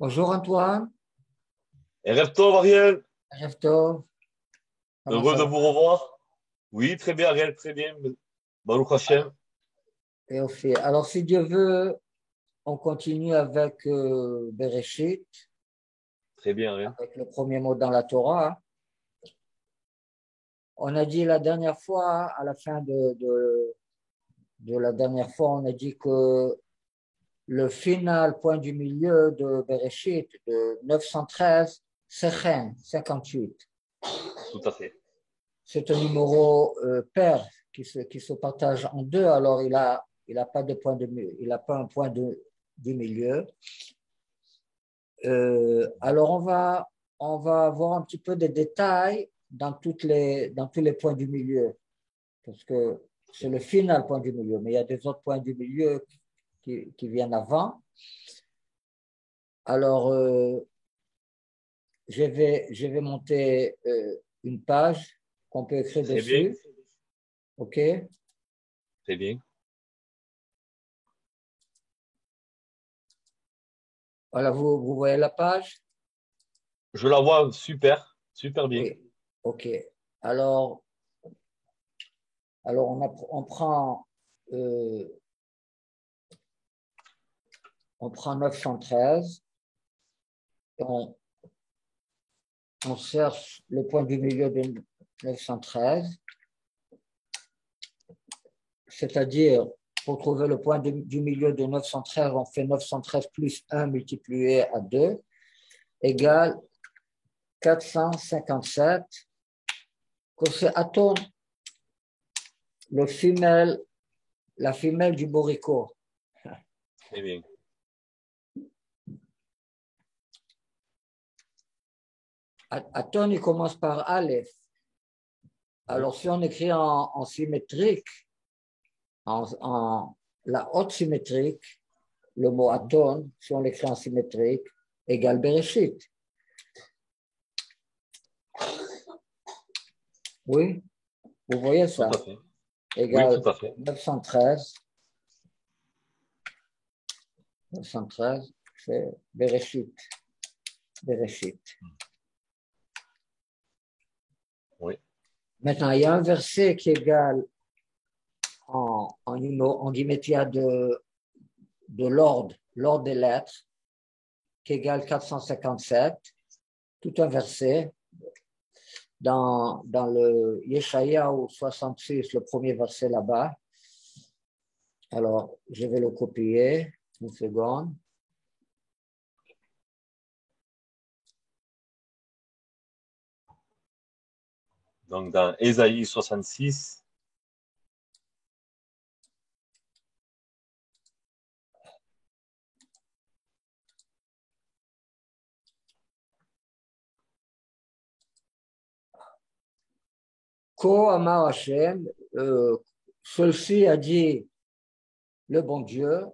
Bonjour Antoine, Erev Tov, Ariel, Erev Tov. Comment heureux ça de va? vous revoir. Oui, très bien, Ariel, très bien. Baruch Hashem. Et on fait. Alors, si Dieu veut, on continue avec Bereshit, Très bien, Ariel. avec le premier mot dans la Torah. On a dit la dernière fois, à la fin de la dernière fois, on a dit que le final, point du milieu de Bereshit, de 913, c'est Chen, 58. Tout à fait. C'est un numéro pair qui se partage en deux, alors il a pas de point de, il a pas un point du milieu. Alors on va avoir un petit peu de détails dans tous les points du milieu, parce que c'est le final point du milieu, mais il y a des autres points du milieu qui viennent avant. Alors, je vais monter une page qu'on peut écrire Très bien, dessus. OK? très bien. Voilà, vous voyez la page? Je la vois super, super bien. Oui. OK. Alors, on prend, euh, on prend 913 et on cherche le point du milieu de 913, c'est-à-dire, pour trouver le point du milieu de 913, on fait 913 plus 1 multiplié à 2 égale 457, que c'est Aton, la femelle du Borico. Très bien. Aton, il commence par Aleph. Alors, si on écrit en symétrique, la haute symétrique, le mot Aton, si on l'écrit en symétrique, égale Bereshit. Oui, vous voyez Tout ça? à fait. Oui, Égale tout à fait. 913. 913, c'est Bereshit. Bereshit. Oui, Maintenant, il y a un verset qui égale en guimétia de l'ordre des lettres, qui égale 457, tout un verset. Dans le Yeshayahu 66, le premier verset là-bas. Alors, je vais le copier, une seconde. donc dans Ésaïe 66, Ko Amar Hashem, ceci a dit le bon Dieu,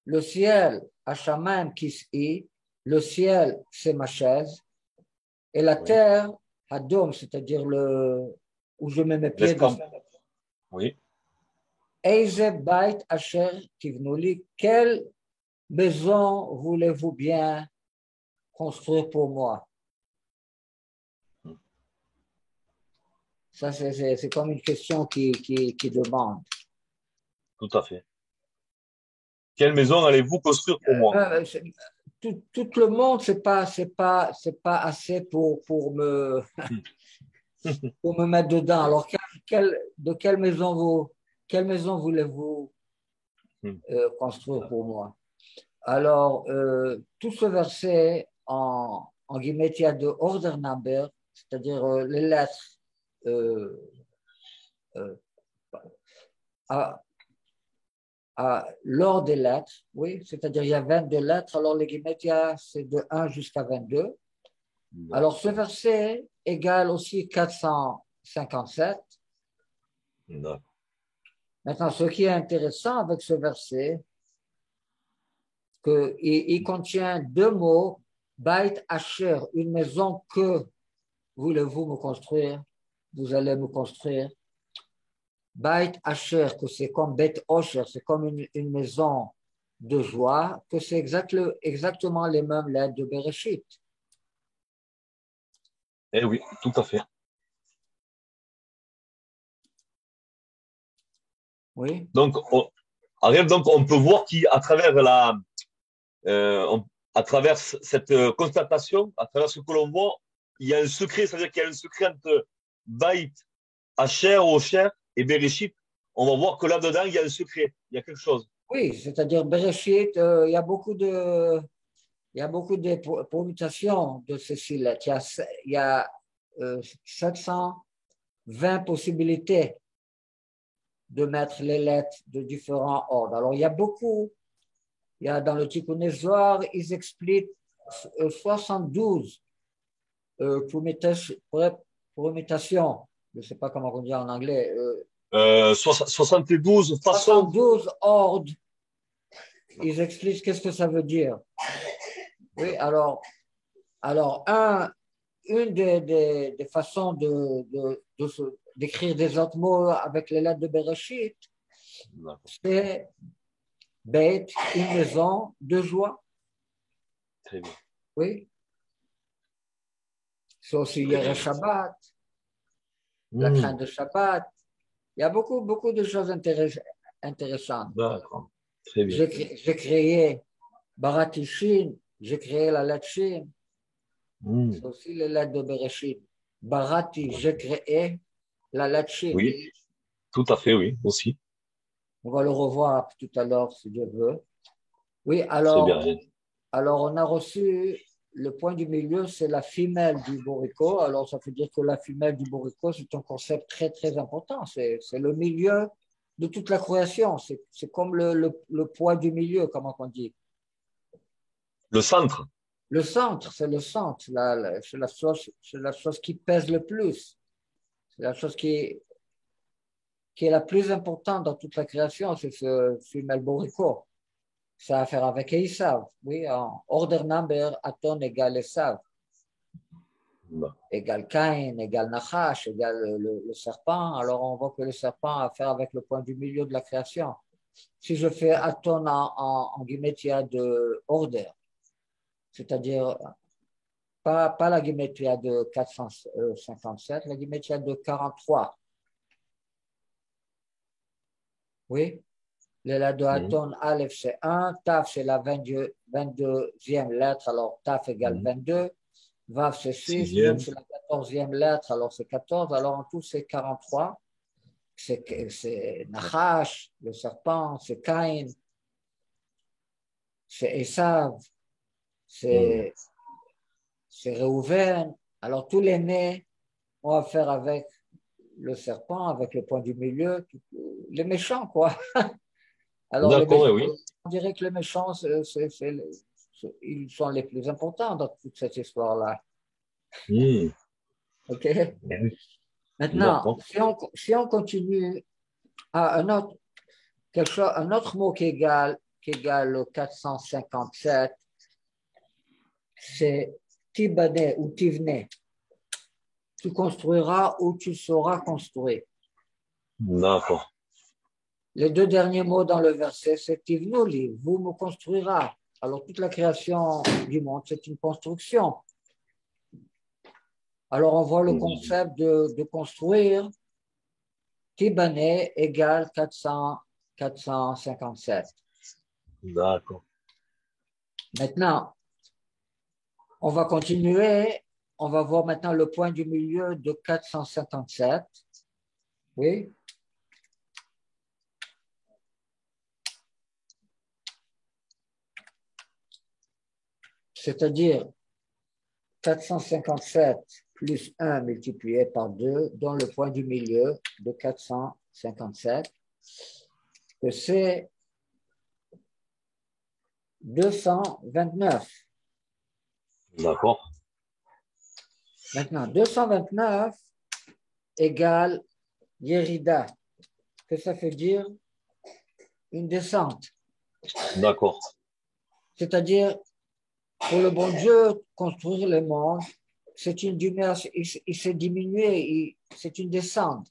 le ciel, Hashamayim Kis'i, le ciel, c'est ma chaise, et la oui, terre, Hadom, c'est-à-dire où je mets mes pieds dessus. l'escampe, oui, Eize Bait Asher Tivnuli, quelle maison voulez-vous bien construire pour moi? Ça, c'est comme une question qui demande. tout à fait. Quelle maison allez-vous construire pour moi? Euh, tout le monde, c'est pas assez pour me mettre dedans. Alors, de quelle maison voulez-vous construire pour moi? Alors, tout ce verset en guillemets, il y a de order number, c'est-à-dire les lettres euh, l'ordre des lettres, oui, c'est-à-dire il y a 22 lettres, alors les guillemets, c'est de 1 jusqu'à 22. Alors, ce verset égale aussi 457. D'accord. Maintenant, ce qui est intéressant avec ce verset, qu'il contient deux mots, Bait Asher, une maison que voulez-vous me construire, vous allez me construire. Bait Asher, que c'est comme Beit Osher, c'est comme une maison de joie, que c'est exactement les mêmes lettres de Bereshit. Eh oui, tout à fait. Oui, Donc, Ariel, donc, on peut voir qu'à travers à travers cette constatation, à travers ce que l'on voit, il y a un secret, c'est-à-dire qu'il y a un secret entre Baït, Asher, Osher et Bereshit. On va voir que là-dedans, il y a un secret, il y a quelque chose. oui, c'est-à-dire Bereshit, il y a beaucoup de permutations de ces lettres. Il y a 720 possibilités de mettre les lettres de différents ordres. Alors, il y a dans le Tikkun Zohar, ils expliquent 72 permutations, je ne sais pas comment on dit en anglais, 72 façons. 72 ordres, ils expliquent qu'est-ce que ça veut dire. Oui, alors une des façons d'écrire des autres mots avec les lettres de Bereshit, c'est Beit, une maison de joie. Très bien. Oui. C'est aussi Yere Shabbat, la crainte de Shabbat. Il y a beaucoup de choses intéressantes. D'accord. Très bien. J'ai créé Barati Shin, j'ai créé la lettre Shin. C'est aussi les lettres de Bereshit. Barati, j'ai créé la lettre Shin. Oui, tout à fait, oui, aussi. On va le revoir tout à l'heure si Dieu veut. Oui, Très bien. alors on a reçu le point du milieu, c'est la femelle du Borico. Alors ça veut dire que la femelle du Borico, c'est un concept très très important. C'est le milieu de toute la création. C'est comme le poids du milieu, comment on dit. Le centre. Le centre, c'est le centre. C'est la chose qui pèse le plus. C'est la chose qui est la plus importante dans toute la création, c'est ce femelle Borico. Ça a à faire avec Esav. Oui, en order number, Aton égale Esav. Égale Cain, égale Nachash, égale le serpent. Alors on voit que le serpent a à faire avec le point du milieu de la création. Si je fais Aton en guimétia de order, c'est-à-dire pas la guimétia de 457, la guimétia de 43. Oui, les lettres de Aton, Aleph c'est 1, Taf c'est la 22e lettre, alors Taf égale 22. Vav, c'est 6, Nun, c'est la 14e lettre, alors c'est 14, alors en tout, c'est 43. C'est Nachash, le serpent, c'est Cain, c'est Esav, c'est Réhouven. Alors tous les nés ont affaire avec le serpent, avec le point du milieu, les méchants, quoi. Alors les méchants, oui. on dirait que les méchants, ils sont les plus importants dans toute cette histoire-là. OK? Maintenant, si on continue à un autre mot qui égale le 457, c'est Tibane ou Tivne. Tu construiras ou tu sauras construire. D'accord. Les deux derniers mots dans le verset, c'est Tivnuli, vous me construira. Alors, toute la création du monde, c'est une construction. Alors, on voit le concept de construire. Tibane égale 457. D'accord. Maintenant, on va continuer. On va voir maintenant le point du milieu de 457. Oui. C'est-à-dire 457 plus 1 multiplié par 2 dans le point du milieu de 457, que c'est 229. D'accord. Maintenant, 229 égale Yerida. Que ça veut dire une descente. D'accord. C'est-à-dire, pour le bon Dieu, construire le monde, c'est une diminution, il s'est diminué, c'est une descente.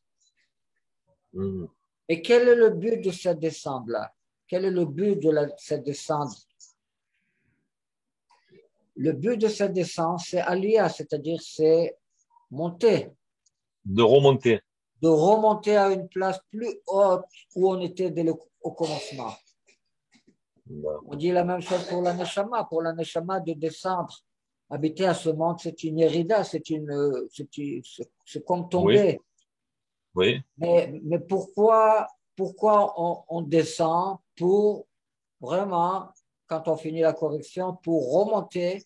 Et quel est le but de cette descente-là? quel est le but de cette descente? Le but de cette descente, c'est aliyah, c'est-à-dire c'est monter. De remonter. De remonter à une place plus haute où on était au commencement. On dit la même chose pour la neshama. Pour la neshama, de descendre, habiter à ce monde, c'est une hérida, c'est comme tomber. Oui. Mais pourquoi on descend pour vraiment, quand on finit la correction, pour remonter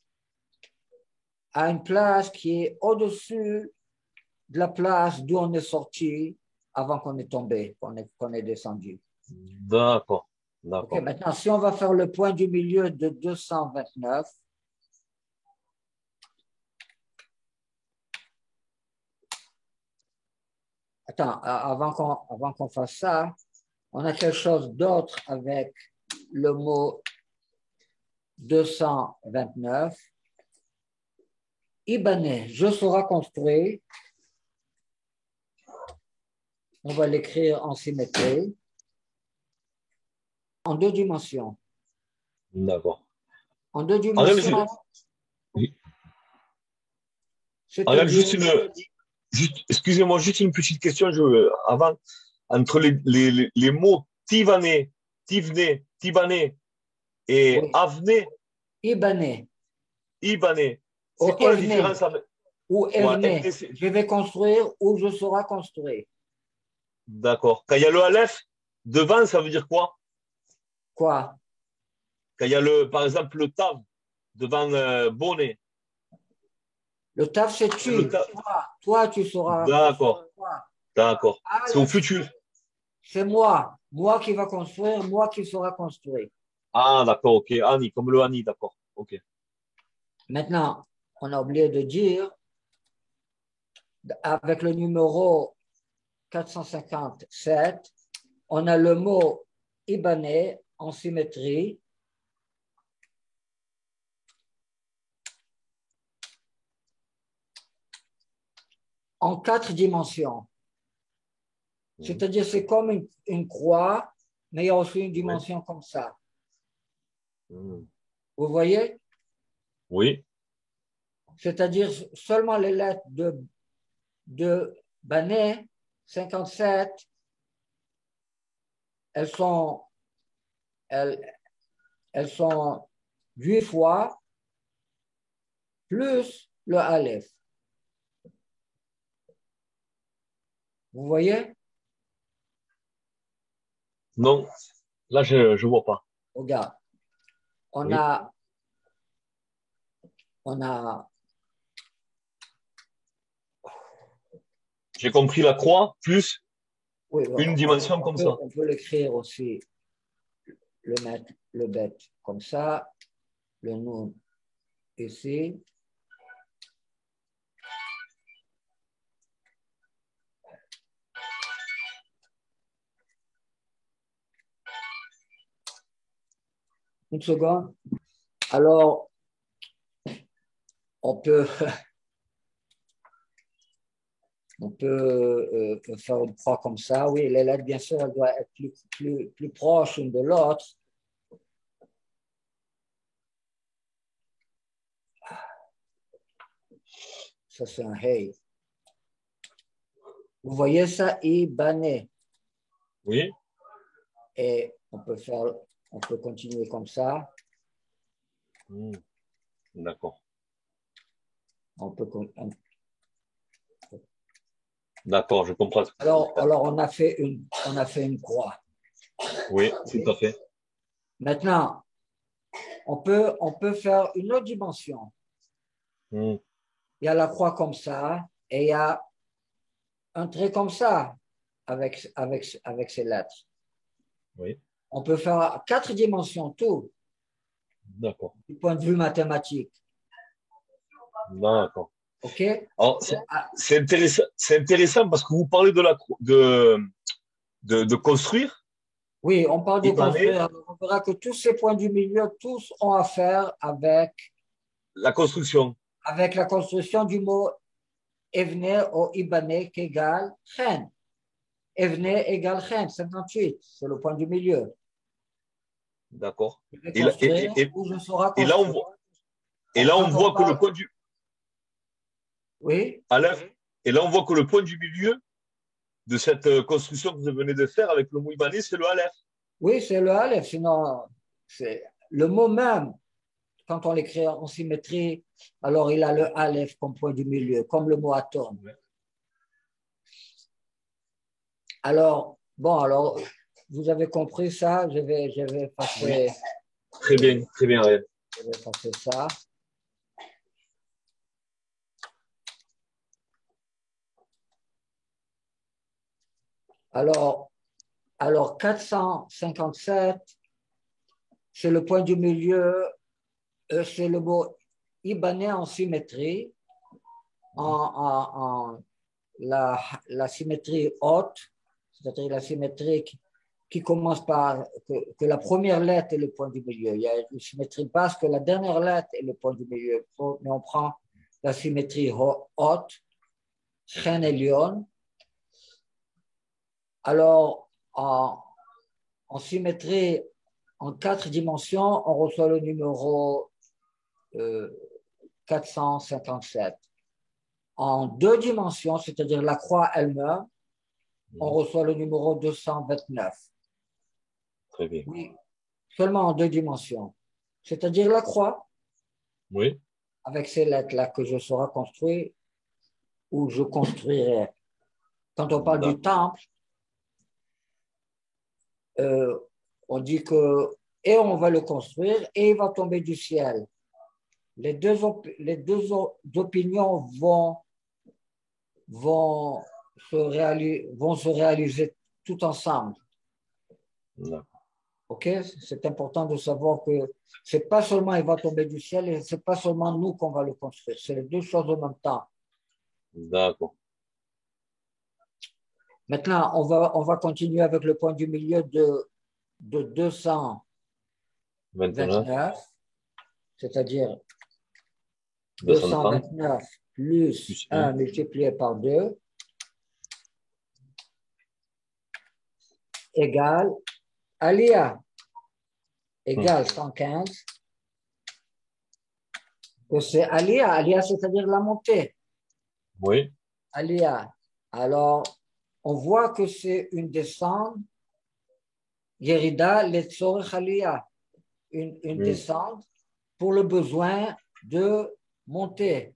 à une place qui est au-dessus de la place d'où on est sorti avant qu'on est tombé, qu'on est descendu. D'accord. Okay, maintenant, si on va faire le point du milieu de 229, attends, avant qu'on fasse ça, on a quelque chose d'autre avec le mot 229. Ibané, je serai construit. On va l'écrire en symétrie, en deux dimensions. D'accord. En deux dimensions. Excusez-moi, juste une petite question avant. Entre les mots tivané, tivné, tibané et Oui. avné. Ibané. Ibané. C'est quoi la evné. différence Ou evné. Ouais, je vais construire ou je serai construit. D'accord. Quand il y a le aleph, devant, ça veut dire quoi? Quoi? Quand il y a par exemple, le tav devant bonnet. Le taf, c'est tu. Toi, tu seras. D'accord. D'accord. C'est au futur. C'est moi. Moi qui va construire, moi qui sera construit. Ah, d'accord, ok. Ani, comme le Ani, d'accord. Ok. Maintenant, on a oublié de dire, avec le numéro 457, on a le mot ibané en symétrie. En 4 dimensions. C'est-à-dire, c'est comme une croix, mais il y a aussi une dimension comme ça. Vous voyez? Oui. C'est-à-dire, seulement les lettres de Bané 57, elles sont 8 fois plus le Aleph. Vous voyez? Non, là, je ne vois pas. Regarde, on a. J'ai compris la croix plus Oui, une dimension comme ça. On peut l'écrire aussi, le bet comme ça, le nom ici. Une seconde. Alors, on peut faire une croix comme ça. Oui, les lettres, bien sûr, elles doivent être plus proches l'une de l'autre. Ça, c'est un hey. Vous voyez ça, Ibané. Oui. Et on peut continuer comme ça. D'accord. On peut. D'accord, je comprends. Alors, on a fait une croix. Oui, tout à fait. Maintenant, on peut faire une autre dimension. Il y a la croix comme ça et il y a un trait comme ça avec ces lettres. Oui. On peut faire 4 dimensions, tout. D'accord. Du point de vue mathématique. D'accord. OK? Alors, c'est intéressant parce que vous parlez de construire. Oui, on parle de construire. On verra que tous ces points du milieu, tous ont à faire avec la construction. Avec la construction du mot Evne ou Ibané qui égale Chen. Evne égale Chen, 58, c'est le point du milieu. D'accord. Je vais Et, là- construire ou je serai et là, construit. on Quand on voit que le parle, point du oui, Aleph, et là, on voit que le point du milieu de cette construction que vous venez de faire avec le mot ibanais, c'est le Aleph. oui, c'est le Aleph. Sinon, c'est le mot même. Quand on l'écrit en symétrie, alors il a le Aleph comme point du milieu, comme le mot atome. Alors, bon, alors, vous avez compris ça, je vais passer, Très bien, Ryan. je vais passer ça. Alors 457, c'est le point du milieu, c'est le mot ibanais en symétrie, en la symétrie haute, c'est-à-dire la symétrie qui commence par que la première lettre est le point du milieu. Il y a une symétrie basse que la dernière lettre est le point du milieu. Mais on prend la symétrie haute, Chen et Lyon. Alors, en symétrie en 4 dimensions, on reçoit le numéro 457. En 2 dimensions, c'est-à-dire la croix elle-même, on reçoit le numéro 229. Très bien. Oui, seulement en 2 dimensions. C'est-à-dire la croix, Oui. avec ces lettres-là que je saurai construire ou je construirai. Quand on parle du temple, on dit que et on va le construire et il va tomber du ciel. Les deux opinions vont se réaliser tout ensemble. Ok, c'est important de savoir que c'est pas seulement il va tomber du ciel et c'est pas seulement nous qu'on va le construire. C'est les deux choses en même temps. D'accord. Maintenant, on va continuer avec le point du milieu de 229, c'est-à-dire 230 229 plus 1 multiplié par 2 égale Alia égale 115. Que c'est Alia, c'est-à-dire la montée. Oui. Alia. Alors, on voit que c'est une descente. Yerida letzorech Alia. Une descente pour le besoin de monter.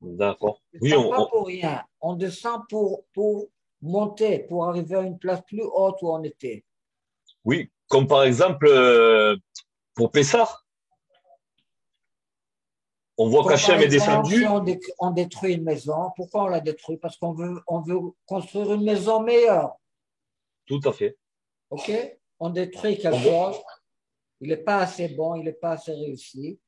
D'accord. On ne Oui, descend pas pour rien. On descend pour monter, pour arriver à une place plus haute où on était. oui, comme par exemple pour Pessah, on voit Comme par qu'Hachem est exemple, si descendu. on détruit une maison, pourquoi on la détruit? Parce qu'on veut construire une maison meilleure. Tout à fait. OK? On détruit quelque chose, il n'est pas assez bon, il n'est pas assez réussi,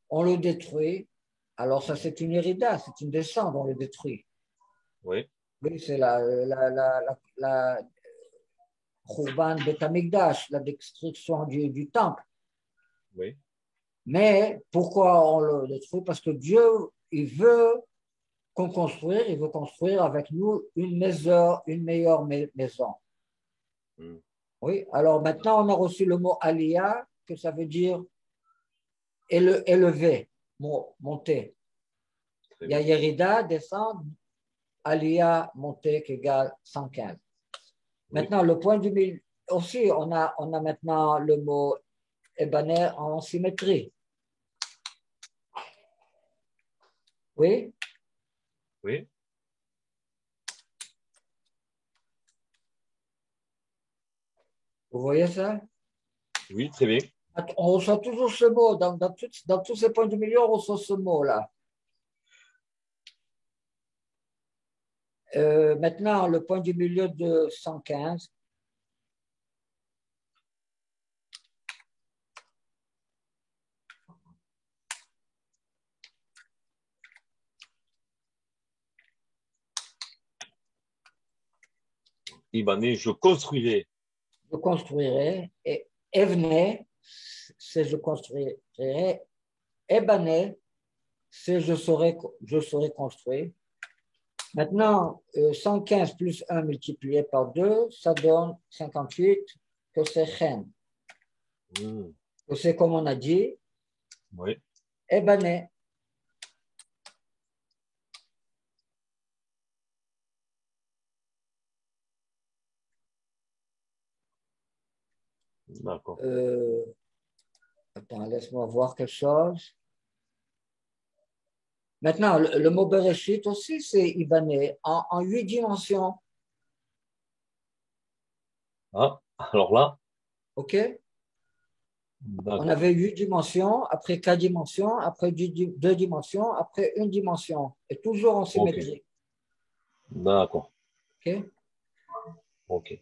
on le détruit. Alors ça, c'est une hérida, c'est une descente, on le détruit. Oui. Oui, c'est la Khurban Bet Amikdash, la destruction du temple. Oui. Mais pourquoi on le détruit? Parce que Dieu, il veut il veut construire avec nous une meilleure maison. Oui, alors maintenant on a reçu le mot Aliyah, que ça veut dire élevé, monter. Il y a Yerida, descendre, Aliyah, monter, qui égale 115. Maintenant, le point du milieu, aussi, on a maintenant le mot Ebaner en symétrie. Oui? Oui. Vous voyez ça? Oui, très bien. On reçoit toujours ce mot. Dans tous ces points du milieu, on reçoit ce mot-là. Maintenant, le point du milieu de 115. Ibanais, je construirai. Je construirai. Et Evne, c'est je construirai. Ebane, c'est je saurai construire. Maintenant, 115 plus 1 multiplié par 2, ça donne 58. que c'est chen, Hmm. que c'est comme on a dit, Oui, Ebané. d'accord. Attends, laisse-moi voir quelque chose. Maintenant, le mot Bereshit aussi, c'est Ibané en 8 dimensions. Ah, alors là, OK? On d'accord. avait 8 dimensions, après 4 dimensions, après 2 dimensions, après une dimension, et toujours en Ok, symétrie. d'accord. OK? Ok.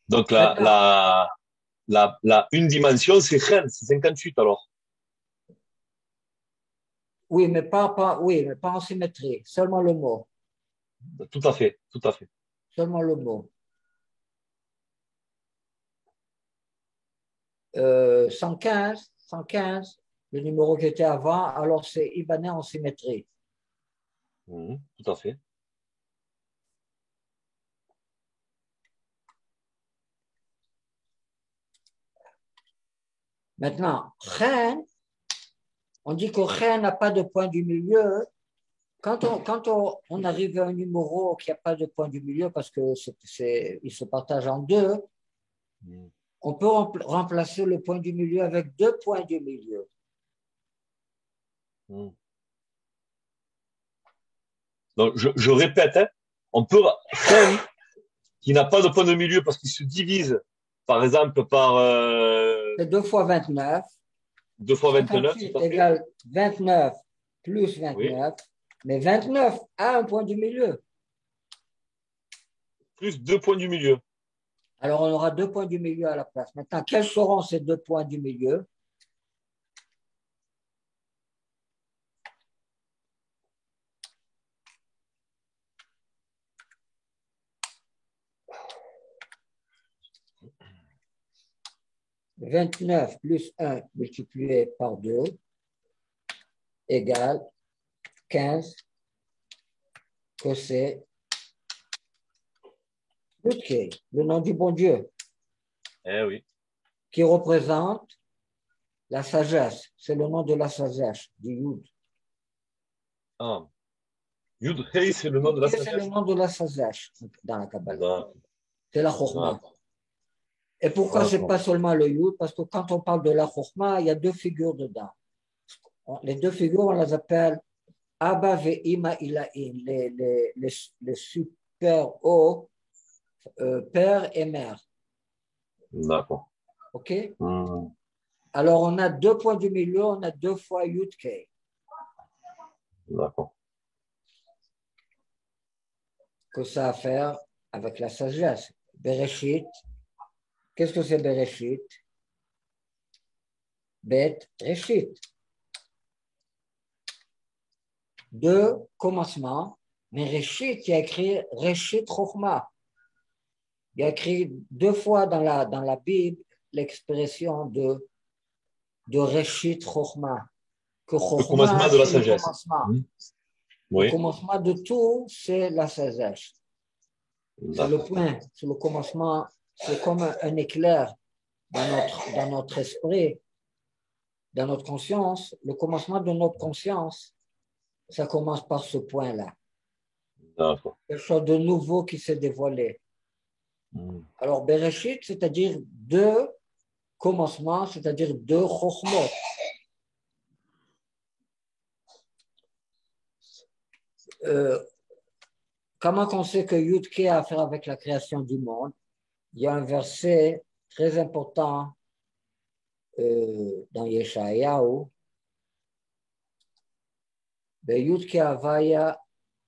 Donc, Maintenant, une dimension, c'est Chen, c'est 58 alors. oui, mais pas en symétrie, seulement le mot. Tout à fait, tout à fait. Seulement le mot. 115, le numéro qui était avant, alors c'est Ibanais en symétrie. Mhm, tout à fait. Maintenant, Chen, on dit que Chen n'a pas de point du milieu. Quand on arrive à un numéro qui n'a pas de point du milieu, parce que il se partage en deux, Mhm. on peut remplacer le point du milieu avec 2 points du milieu. Mhm. Donc, je répète, hein, on peut Chen qui n'a pas de point de milieu parce qu'il se divise, par exemple, par C'est 2 fois 29. 2 fois 29, 58 tout à fait. égale 29 plus Oui. 29. Mais 29 a un point du milieu. Plus 2 points du milieu. Alors, on aura 2 points du milieu à la place. Maintenant, quels seront ces 2 points du milieu? « 29 plus 1 multiplié par 2 égale 15 que c'est Yud-Key, le nom du bon Dieu, Eh oui. qui représente la sagesse. C'est le nom de la sagesse, du Yud. Ah. Yud Hei, c'est le nom de la Yud-Key, c'est le sagesse. nom de la sagesse dans la Kabbalah. D'accord. C'est la Chokhmah. D'accord. Et pourquoi c'est D'accord. pas seulement le Yud? Parce que quand on parle de la Chokhmah, il y a 2 figures dedans. Les 2 figures, on les appelle Abba ve Ima Ilahin, les super hauts, père et mère. D'accord. OK? Hmm. Alors, on a 2 points du milieu, on a 2 fois Yud-Key, D'accord. que ça a à faire avec la sagesse. Bereshit, qu'est-ce que c'est Bereshit? Bet, Reshit. 2 commencements, mais Reshit, il y a écrit Reshit Chokhmah. Il y a écrit 2 fois dans la Bible l'expression de Reshit Chokhmah. Que Le Chokhmah, commencement de la c'est le sagesse. commencement. Hmm. Le Oui. commencement de tout, c'est la sagesse. C'est le D'accord. point, c'est le commencement. C'est comme un éclair dans notre esprit, dans notre conscience. Le commencement de notre conscience, ça commence par ce point-là. D'accord. Quelque chose de nouveau qui s'est dévoilé. Hmm. Alors, Bereshit, c'est-à-dire 2 commencements, c'est-à-dire 2 chokhmot. Euh, Comment on sait que Yud-Key a à faire avec la création du monde? Il y a un verset très important dans Yeshayahu. Yud-Key Havaya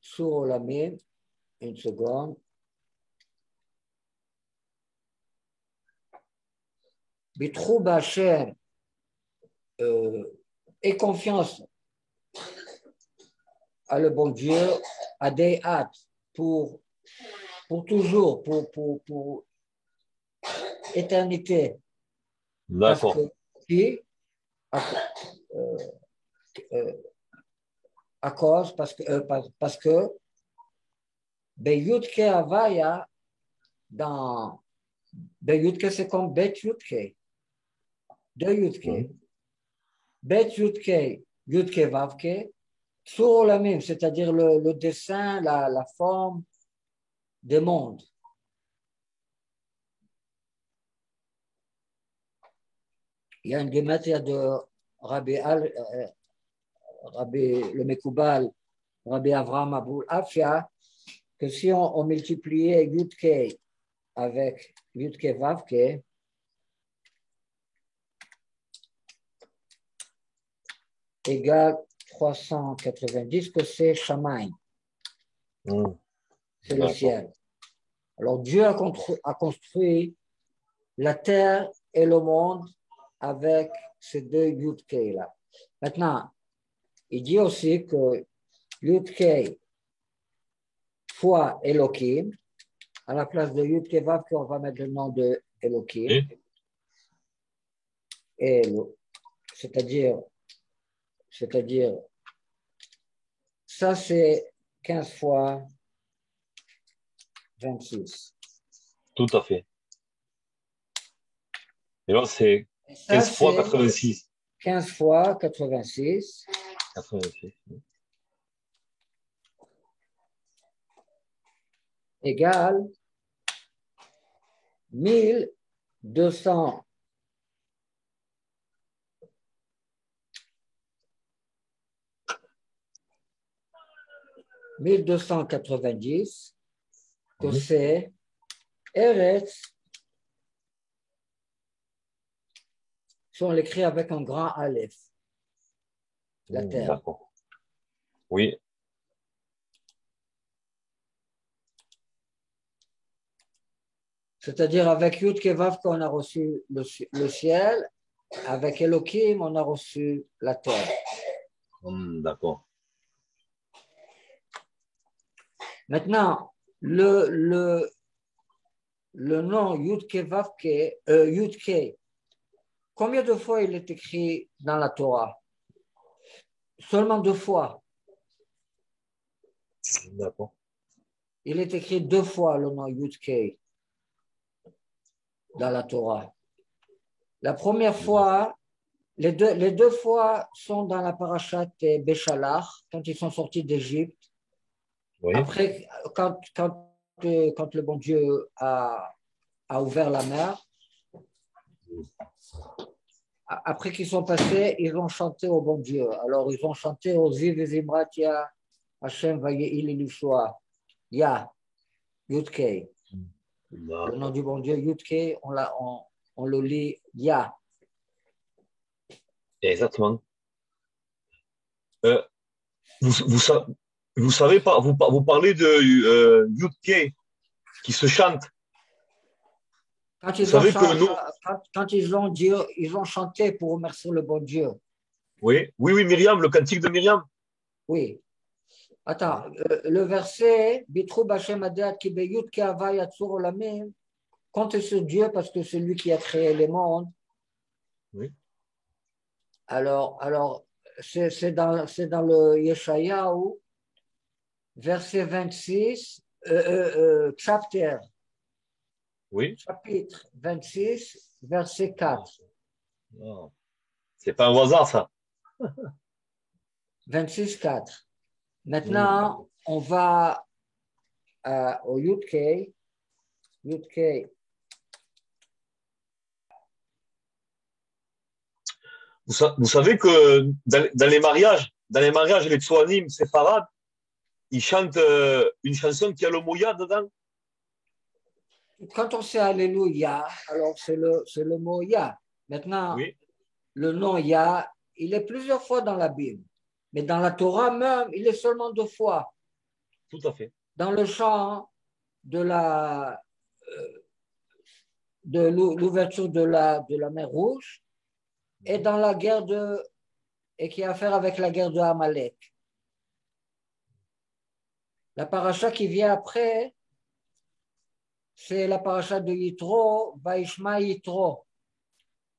sur Olamim, une seconde. Bitrou Bachem et confiance à le bon Dieu, à des hâtes pour toujours, pour éternité. Parce D'accord. que qui à, euh, à cause, parce que Yud Ke Havaya, dans Ben Yudke, c'est comme Bet Yudke. Deux Yudke. Bet Yudke, Yudke Vavke, Tsur Olamim, c'est-à-dire le dessin, la forme des mondes. Il y a une gématria de Rabbi le Mekoubal, Rabbi Avraham Abul Afia, que si on multipliait Yudke avec Yudke Vavke, égale 390, que c'est Shamaï. C'est le ciel. Alors Dieu a construit la terre et le monde avec ces deux Yudke là. Maintenant, il dit aussi que Yudke fois Elohim, à la place de Yudke Vavke, on va mettre le nom de Elohim. Et c'est-à-dire, ça c'est 15 fois 26. Tout à fait. Et là, c'est 15 fois 86. 15 fois 86. 86. Égale 1200. 1290, que c'est Eretz, si on l'écrit avec un grand Aleph, la terre. D'accord. Oui. C'est-à-dire avec Yud Kevav qu'on a reçu le ciel, avec Elohim on a reçu la terre. D'accord. Maintenant, le nom Yud Kevav, Yud Ke, combien de fois il est écrit dans la Torah? Seulement 2 fois. D'accord. Il est écrit 2 fois le nom Yud Ke dans la Torah. La première fois, les deux fois sont dans la parashat Béchalach, quand ils sont sortis d'Égypte. Oui. Après, quand le bon Dieu a ouvert la mer, après qu'ils sont passés, ils ont chanté au bon Dieu. Alors, ils ont chanté au Ziv Zimratia, Hashem Vayeil Elushua, Ya, Yudke. Le nom du bon Dieu, Yudke, on le lit Ya. Exactement. Vous savez pas, vous parlez de Yudke qui se chante. Quand ils ont chanté pour remercier le bon Dieu. Oui, Myriam, le cantique de Myriam. Oui. Attends, le verset Bitrou Hashem Adat Ki Beyudke Hava Yatzur Olamim, comptez sur Dieu parce que c'est lui qui a créé les mondes. Oui. Alors c'est dans le Yeshayahu, verset 26, chapitre Oui. Chapitre 26, verset 4. Non. C'est pas un hasard, ça. 26, 4. Maintenant, on va au Yudke. Yudke. Vous savez que dans les mariages, les Tsoanim séfarades, ils chantent une chanson qui a le mot Ya dedans. Quand on sait Alléluia, alors c'est le mot Ya. Maintenant, oui. Le nom Ya, il est plusieurs fois dans la Bible. Mais dans la Torah même, il est seulement 2 fois. Tout à fait. Dans le chant de l'ouverture de la mer Rouge et dans la guerre et qui a à faire avec la guerre de Amalek. La paracha qui vient après, c'est la paracha de Yitro, Vaishma Yitro.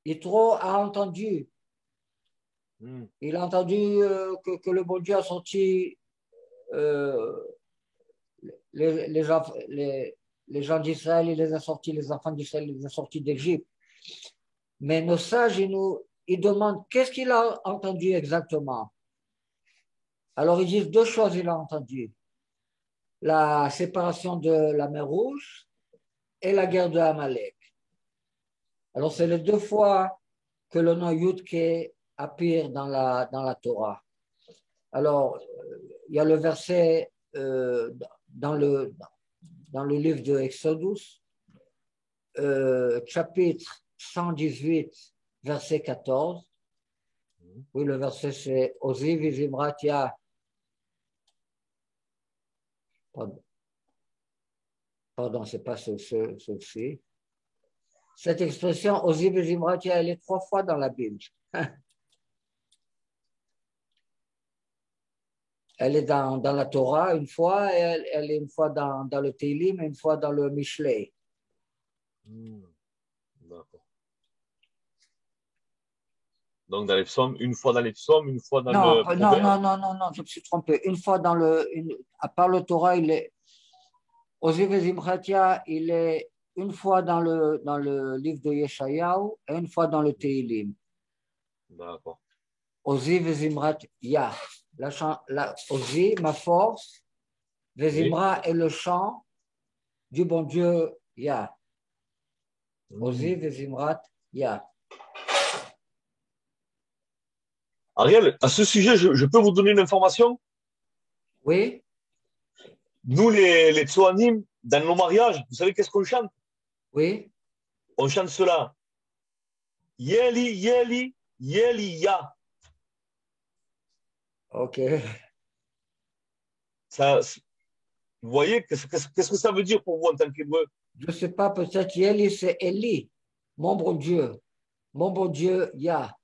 Yitro a entendu. Il a entendu que le bon Dieu a sorti les les gens d'Israël, il les a sortis, les enfants d'Israël, il les a sortis d'Égypte. Mais nos sages, ils demandent qu'est-ce qu'il a entendu exactement. Alors ils disent deux choses, il a entendu. La séparation de la mer Rouge et la guerre de Amalek. Alors c'est les deux fois que le nom Yudke apparaît dans la Torah. Alors, il y a le verset dans le livre de Exodus, chapitre 118, verset 14. Oui, le verset c'est Oziv Izimratia. Pardon, c'est pas ceci. Cette expression Oziv Izimratia, elle est 3 fois dans la Bible. Elle est dans la Torah une fois, et elle est une fois dans le Télim et une fois dans le Mishlei. D'accord. Donc dans les psaumes, une fois dans les psaumes, une fois dans Non, le proverbe. non, je me suis trompé. Une fois à part le Torah, il est, Oziv Ezimchatia, il est une fois dans le livre de Yeshayahu et une fois dans le Télim. D'accord. Oziv Ezimchatia. Ozi, ma force, Vezimra est le chant du bon Dieu Yah. Ozi Vezimrat Yah. Ariel, à ce sujet, je peux vous donner une information? Oui, Nous, les Tsoanim, dans nos mariages, vous savez qu'est-ce qu'on chante? oui, On chante cela. Yeli, Yeli, Yeli, Ya. ok. Ça, vous voyez, qu'est-ce que ça veut dire pour vous en tant qu'hébreu? Je ne sais pas, peut-être Yeli, c'est Eli, mon bon Dieu Yah.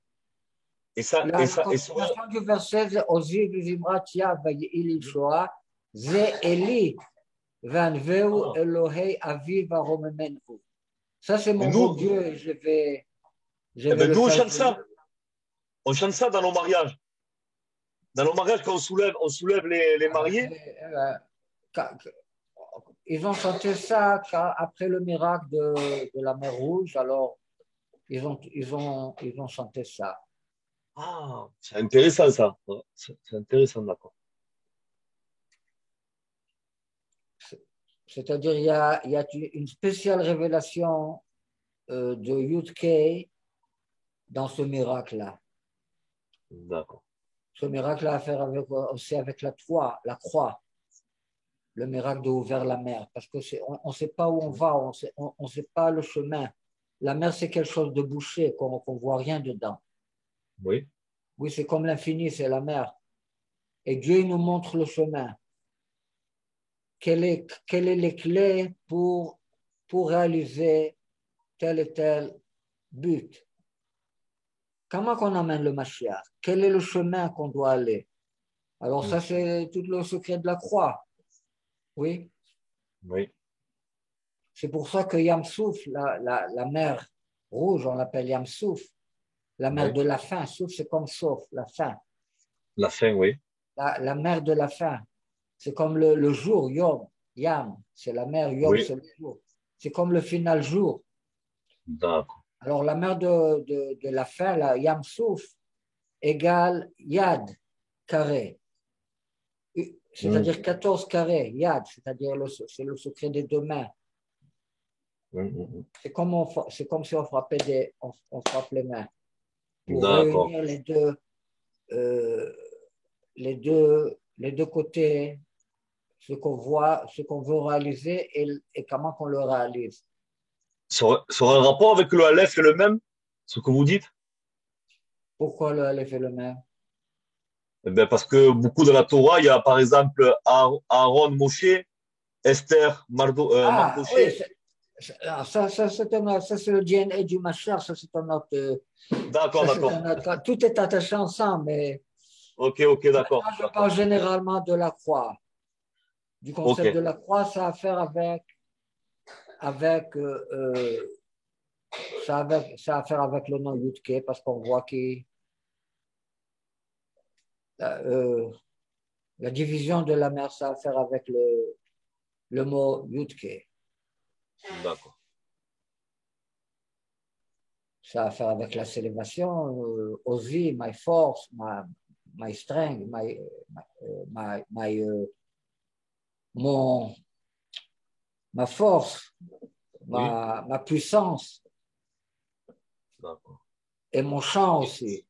Et ça, La et ça, et ça, continuation du verset, c'est Oziv Vezimrat Yah, Ili Shoah, Ze Eli, Vanveu ah. Elohei Aviv Aromemenu. Ça, c'est Mais mon bon nous, Dieu et je eh vais ben, le nous, on faire. chante ça. On chante ça dans nos mariages. Dans nos mariages, quand on soulève les mariés. Quand- Ils ont chanté ça après le miracle de la mer Rouge, alors ils ont chanté ça. Ah, c'est intéressant ça. Ouais, c'est intéressant, d'accord. C'est-à-dire, il y a une spéciale révélation de Yud-Kay dans ce miracle-là. D'accord. Ce miracle a à faire aussi avec la croix, le miracle de ouvrir la mer, parce que on ne sait pas où on va, on sait pas le chemin. La mer, c'est quelque chose de bouché, qu'on ne voit rien dedans. Oui. Oui, c'est comme l'infini, c'est la mer. Et Dieu il nous montre le chemin. Quelles sont les clés pour réaliser tel et tel but? Comment qu'on amène le Mashiach? Quel est le chemin qu'on doit aller? Alors ça, c'est tout le secret de la croix. Oui, Oui. c'est pour ça que Yam Souf, la mer rouge, on l'appelle Yam Souf, la mer Oui. de la faim. Souf, c'est comme sauf, la faim. La fin, oui. La mer de la faim. C'est comme le jour, Yom, Yam, c'est la mer, Yom, Oui. c'est le jour. C'est comme le final jour. D'accord. Alors la mer de la faim, la Yam Souf, égale Yad, carré. C'est-à-dire 14 carrés, Yad, c'est-à-dire c'est le secret des deux mains. C'est comme si on frappait on frappe les mains pour D'accord. réunir euh, les deux côtés, ce qu'on voit, ce qu'on veut réaliser et comment qu'on le réalise. Ça aurait un rapport avec le Aleph et le même, ce que vous dites? Pourquoi le Aleph est le même? Eh ben, parce que beaucoup de la Torah, il y a par exemple Aaron, Moshe, Esther, Ah, oui, Mardoché. ça c'est le DNA du Machar, ça c'est un autre, D'accord, d'accord. tout est attaché ensemble, mais Ok, ok, d'accord, je parle d'accord. généralement de la croix. Du Ok, concept de la croix, ça a à faire avec, ça a à faire avec le nom Yudke, parce qu'on voit que euh, la division de la mer, ça a à faire avec le mot Yudke. D'accord. Ça a à faire avec la célébration. Ozi, my force, my strength, mon, ma force, Oui. ma puissance D'accord. et mon chant aussi.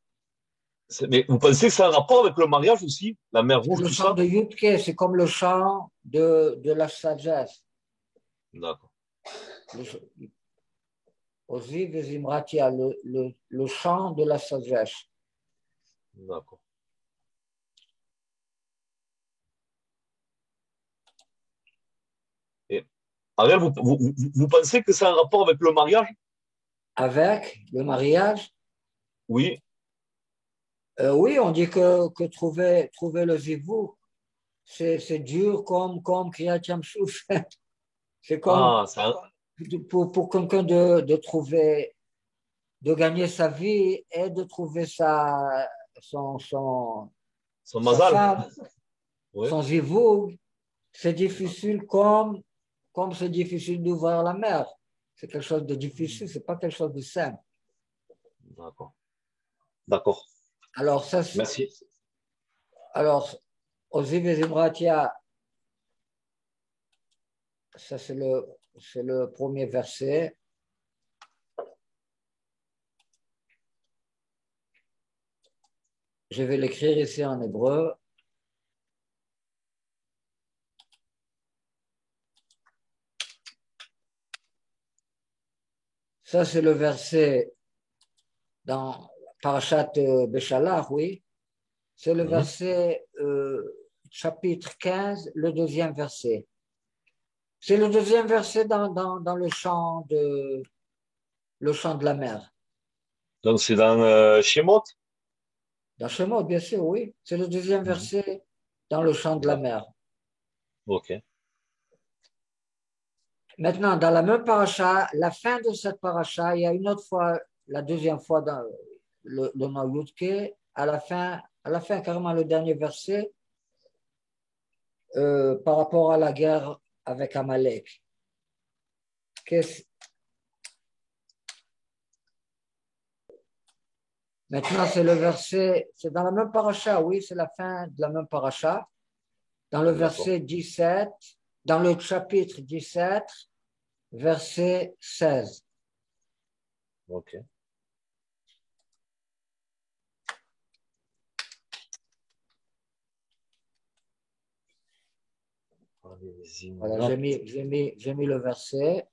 Mais vous pensez que ça a un rapport avec le mariage aussi, la mer C'est Rouge, le tout chant ça? de Yudke, c'est comme le chant de la sagesse. D'accord. Ozi Vezimratia, le chant de la sagesse. D'accord. Et Ariel, vous pensez que ça a un rapport avec le mariage? Avec le mariage, Oui. oui, on dit que trouver le zivou, c'est dur comme Kriyat Yamsuf. C'est comme Ah, pour quelqu'un de trouver, de gagner sa vie et de trouver son sa mazal. femme, Oui. son zivou, c'est difficile comme c'est difficile d'ouvrir la mer. C'est quelque chose de difficile, c'est pas quelque chose de simple. D'accord. D'accord. Alors, Merci. alors, aux Ivezimratia, ça c'est le premier verset. Je vais l'écrire ici en hébreu. Ça, c'est le verset dans Parashat Beshalach, oui. C'est le verset chapitre 15, le deuxième verset. C'est le deuxième verset dans le chant de la mer. Donc, c'est dans Shemot? Dans Shemot, bien sûr, oui. C'est le deuxième verset dans le chant de la D'accord. mer. OK. Maintenant, dans la même paracha, la fin de cette paracha, il y a une autre fois, la deuxième fois dans le nom Yudke, à la fin, carrément le dernier verset, par rapport à la guerre avec Amalek. Maintenant, c'est le verset, c'est dans la même paracha, oui, c'est la fin de la même paracha. Dans le D'accord. verset 17, dans le chapitre 17, verset 16. OK. Voilà, j'ai mis le verset.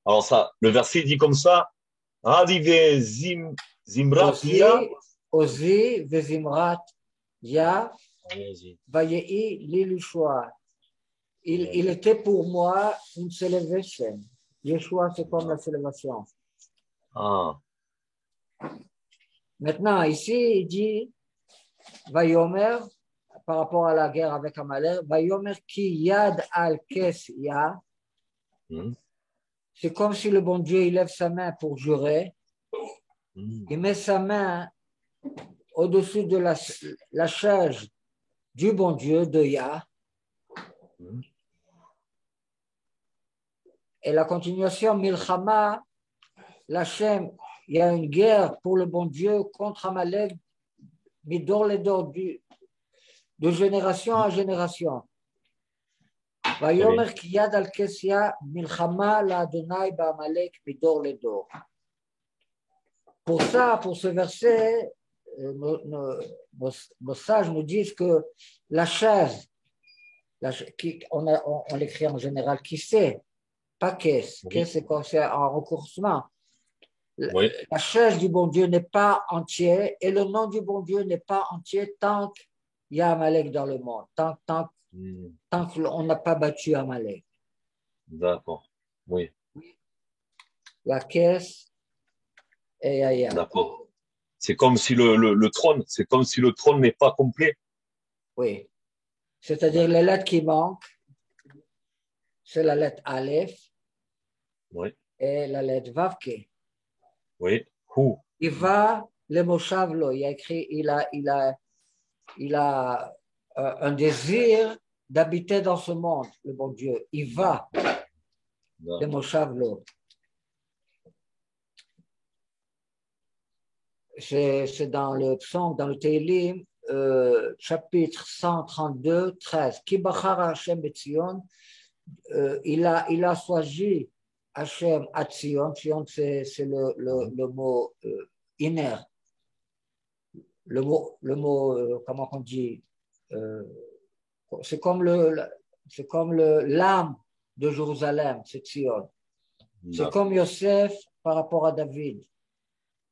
Alors ça, le verset dit comme ça, Radive Zimrat Lia. Ozi, Vezimrat, Ya, Allez-y. Vayei, Lilushua. Il était pour moi une célébration. Yeshua, c'est comme la célébration. Ah, Maintenant, ici, il dit, Vayomer, par rapport à la guerre avec Amalek, Vayomer ki yad al kes ya. C'est comme si le bon Dieu, il lève sa main pour jurer. Il met sa main au-dessus de la chaise du bon Dieu, de Yah. Et la continuation, Milchama, l'Hachem, il y a une guerre pour le bon Dieu contre Amalek, Midor les dor, de génération en génération. Vayomer kiyad al kesia, Milchama la Adonai ba Amalek, Midor les dor. Pour ça, pour ce verset, nos sages nous disent que la chaise, on l'écrit en général qui sait, pas qu'est-ce. Qu'est-ce, c'est un recoursement. oui. La chaise du bon Dieu n'est pas entière et le nom du bon Dieu n'est pas entier tant qu'il y a Amalek dans le monde, tant qu'on n'a pas battu Amalek. D'accord. Oui. La caisse et ailleurs. D'accord. C'est comme si le trône, c'est comme si le trône n'est pas complet. Oui. C'est-à-dire les lettres qui manquent, c'est la lettre Aleph Oui. et la lettre Vavke. Oui. Who. Il va, le mot Shavlo, il a écrit, il a un désir d'habiter dans ce monde, le bon Dieu. Il va, le Moshav Lo. C'est dans le psaume, dans le Tehillim, chapitre 132, 13. Ki bachara Hashem betzion, il a choisi Hashem à Tzion. Tzion, c'est le mot inner. Le mot comment on dit, c'est comme l'âme de Jérusalem, c'est Tzion. C'est comme Yosef par rapport à David.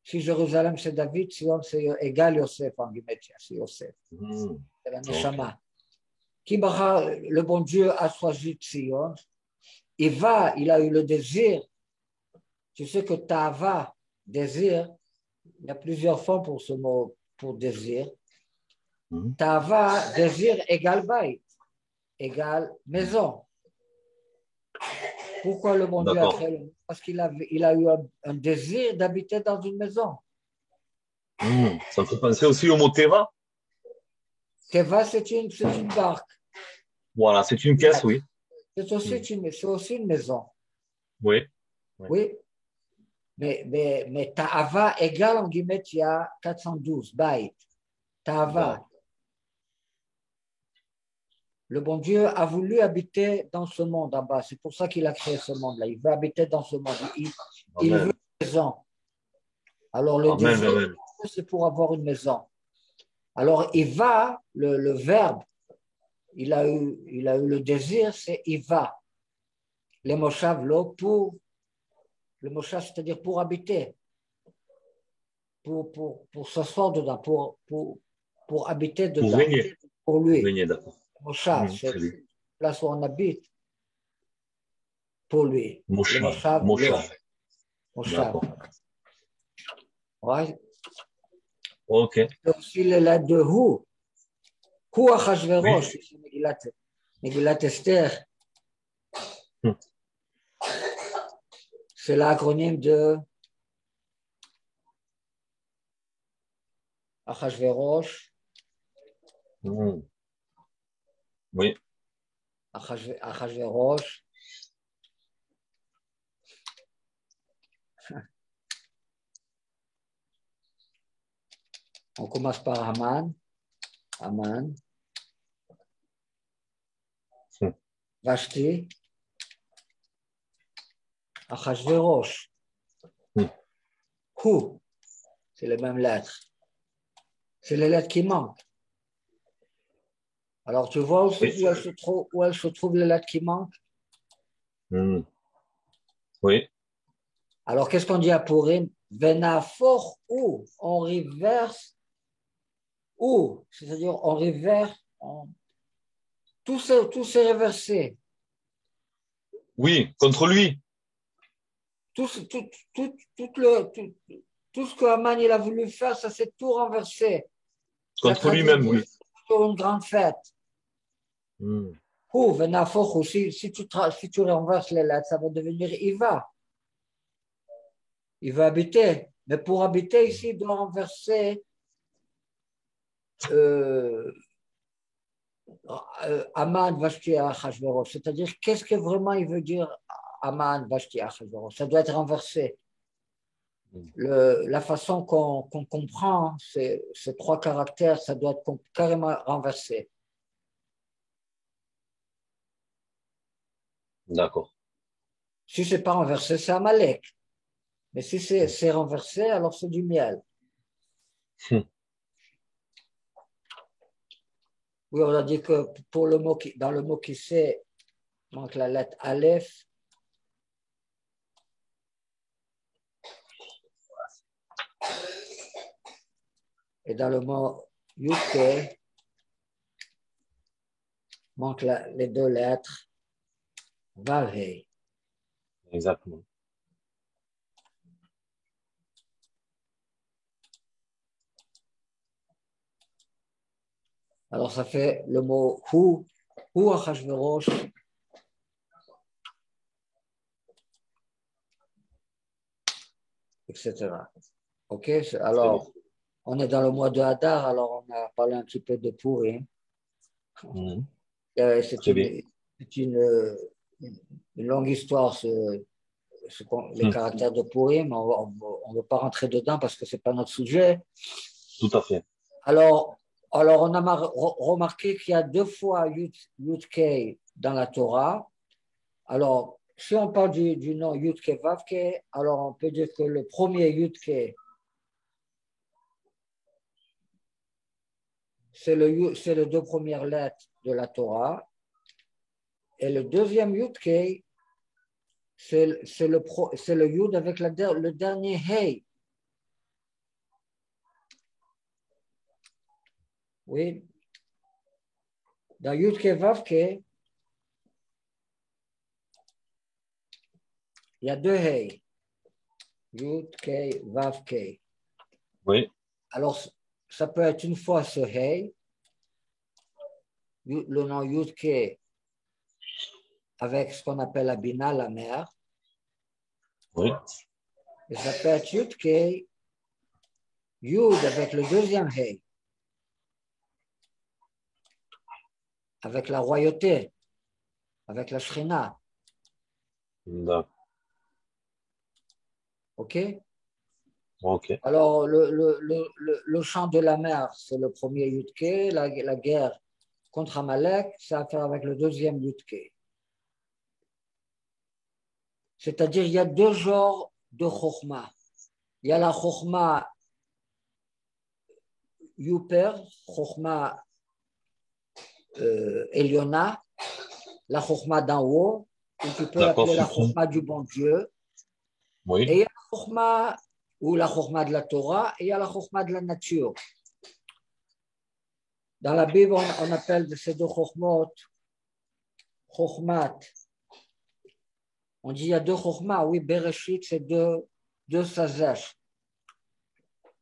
Si Jérusalem c'est David, Tzion c'est égal Yosef en guillemets, c'est Yosef. C'est la Neshama. Le bon Dieu a choisi Tzion. Il a eu le désir. Tu sais que Tava, désir, il y a plusieurs formes pour ce mot, pour désir. Tava, désir égale baït, égale maison. Pourquoi le bon Dieu a créé le monde? Parce qu'il a eu un désir d'habiter dans une maison. Ça me fait penser aussi au mot Teva. Teva, c'est une barque. Voilà, c'est une caisse, oui. C'est aussi une maison. Oui. Oui. Mais Ta'ava égale, en guillemets, il y a 412, Baït. Ta'ava. Le bon Dieu a voulu habiter dans ce monde en bas. C'est pour ça qu'il a créé ce monde-là. Il veut habiter dans ce monde. Il veut une maison. Alors, le désir, c'est pour avoir une maison. Alors, il va, le verbe, il a eu le désir, c'est il va. Le moshav lo, le moshav, c'est-à-dire pour habiter, pour s'asseoir dedans, pour habiter dedans. Pour régner. Pour lui. Régner, d'accord. Moshav, c'est la place où on habite. Pour lui. Moshav. Moshav. Ouais. Ok. C'est aussi les lettres de Hu. Hu Achashverosh, Megillat Esther. C'est l'acronyme de Achashverosh. Oui. Achashverosh. On commence par Haman. Haman. Vashti. Achashverosh. Hu. C'est les mêmes lettres. C'est les lettres qui manquent. Alors, tu vois où elles se trouvent les lettres qui manquent? Oui. Alors, qu'est-ce qu'on dit à Purim? Venafor ou on reverse ou, c'est-à-dire on reverse, tout s'est réversé. Oui, contre lui. Tout ce que Haman il a voulu faire, ça s'est tout renversé. Contre lui-même, oui. Sur une grande fête. Ou Venafor ou si tu renverses les lettres, ça va devenir Iva. Il va habiter. Mais pour habiter ici, il doit renverser Haman, Vashti, Achashverosh. C'est-à-dire, qu'est-ce que vraiment il veut dire Haman, Vashti, Achashverosh? Ça doit être renversé. La façon qu'on comprend ces trois caractères, ça doit être carrément renversé. D'accord. Si ce n'est pas renversé, c'est Amalek. Mais si c'est renversé, alors c'est du miel. Oui, on a dit que pour dans le mot qui sait, manque la lettre Aleph. Et dans le mot Yuke, manque les deux lettres Vavhe. Exactement. Alors, ça fait le mot Hu Achashverosh, etc. OK? Alors, On est dans le mois de Hadar, alors on a parlé un petit peu de Purim. C'est Très bien. une longue histoire, les caractères de Purim. On ne veut pas rentrer dedans parce que ce n'est pas notre sujet. Tout à fait. Alors on a remarqué qu'il y a 2 fois Yud Kei dans la Torah. Alors, si on parle du nom Yud Kei Vav Kei, alors on peut dire que le premier Yud Kei, c'est les 2 premières lettres de la Torah. Et le deuxième Yud Kei, c'est le Yud avec le dernier Hey. Oui. Dans Yud Kei Vav Kei, il y a 2 Hey. Yud Kei Vav Kei. Oui. Alors, ça peut être une fois ce Hey, le nom Yud Kei avec ce qu'on appelle la Bina, la mère. Oui. Et ça peut être Yud Kei, Yud avec le deuxième Hey, avec la royauté, avec la Shrina. D'accord. OK? OK. Alors, le chant de la mer, c'est le premier Yud Kei. La guerre contre Amalek, ça a à faire avec le deuxième Yud Kei. C'est-à-dire, il y a 2 genres de Chokhmah. Il y a la Chokhmah Yuper, Chokhmah Eliona, la Chokhmah d'en haut, ou tu peux D'accord, l'appeler la suprême. Chokhmah du bon Dieu. Oui. Et il y a la Chokhmah, ou la Chokhmah de la Torah, et il y a la Chokhmah de la nature. Dans la Bible, on appelle ces 2 Chokhmot, Chokhmat. On dit il y a 2 Chokhmah, oui, Bereshit, c'est 2 sagesses.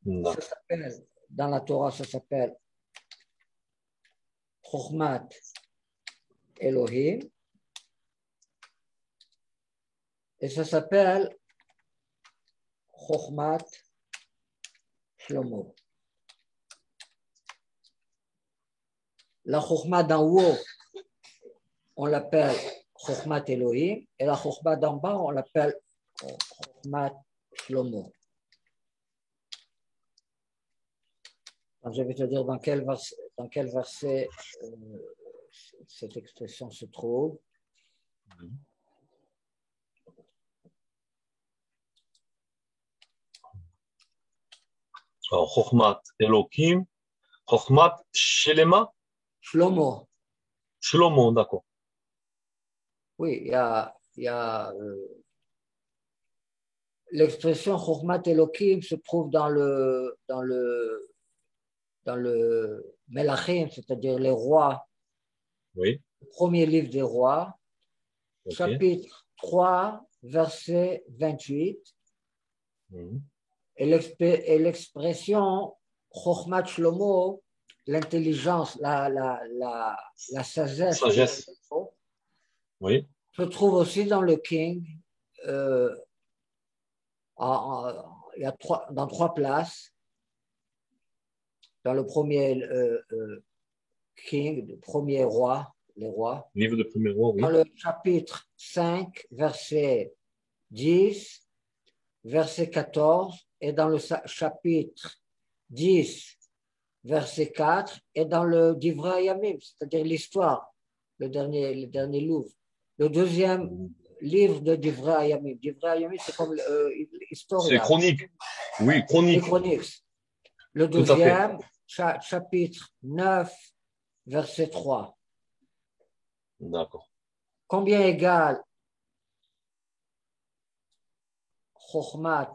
Ça s'appelle, dans la Torah, ça s'appelle Chokhmat Elohim. Et ça s'appelle Chokhmat Shlomo. La Chokhmat d'en haut, on l'appelle Chokhmat Elohim. Et la Chokhmat d'en bas, on l'appelle Chokhmat Shlomo. Donc, je vais te dire dans quel verset cette expression se trouve. Alors, Chokhmat Elohim, Chokhmat Shelema, Shlomo. Shlomo, d'accord. Oui, il y a l'expression Chokhmat Elohim se trouve dans le Melachim, c'est-à-dire les rois, Oui. le premier livre des rois, OK. chapitre 3, verset 28. Mhm. Et l'expression Chokhmat Shlomo, l'intelligence, la sagesse, Sagesse. Oui. se trouve aussi dans le King. Il y a dans 3 places. Dans le premier King, le premier roi, les rois. Livre de premier roi, oui. Dans le chapitre 5, verset 10, verset 14, et dans le chapitre 10, verset 4, et dans le Divrei Hayamim, c'est-à-dire l'histoire, le dernier livre. Le deuxième livre de Divrei Hayamim. Divrei Hayamim, c'est comme C'est Historia. chronique. Oui, Les chronique. chroniques. Le Tout à fait. deuxième, chapitre 9, verset 3. D'accord. Combien égale Chokhmat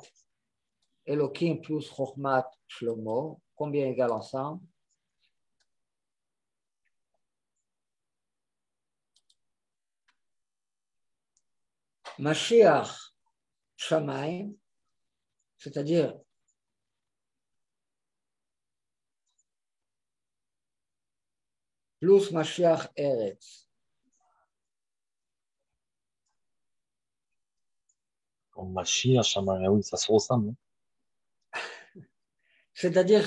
Elohim plus Chokhmat Shlomo? Combien égale ensemble? Mashiach Shamaim, c'est-à-dire plus Mashiach Eretz. Comme Mashiach, Shamaria, oui, ça se ressemble. Hein. c'est-à-dire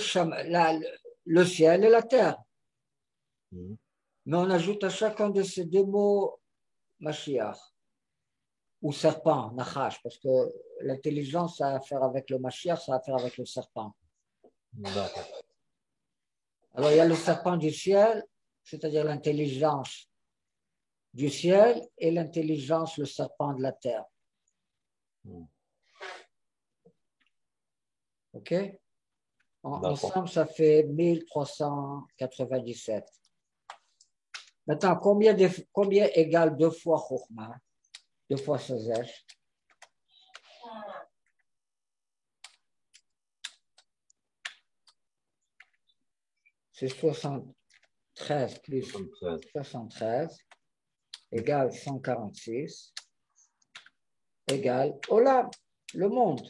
le ciel et la terre. Mhm. Mais on ajoute à chacun de ces deux mots Mashiach ou serpent, Nachash, parce que l'intelligence, ça a à faire avec le Mashiach, ça a à faire avec le serpent. D'accord. Alors, il y a le serpent du ciel, c'est-à-dire l'intelligence du ciel, et l'intelligence, le serpent de la terre. Mhm. OK? D'accord. Ensemble, ça fait 1397. Maintenant, combien égale 2 fois Chokhmah, 2 fois Sazesh? C'est 73 plus 73 égale 146 égale Olam, le monde.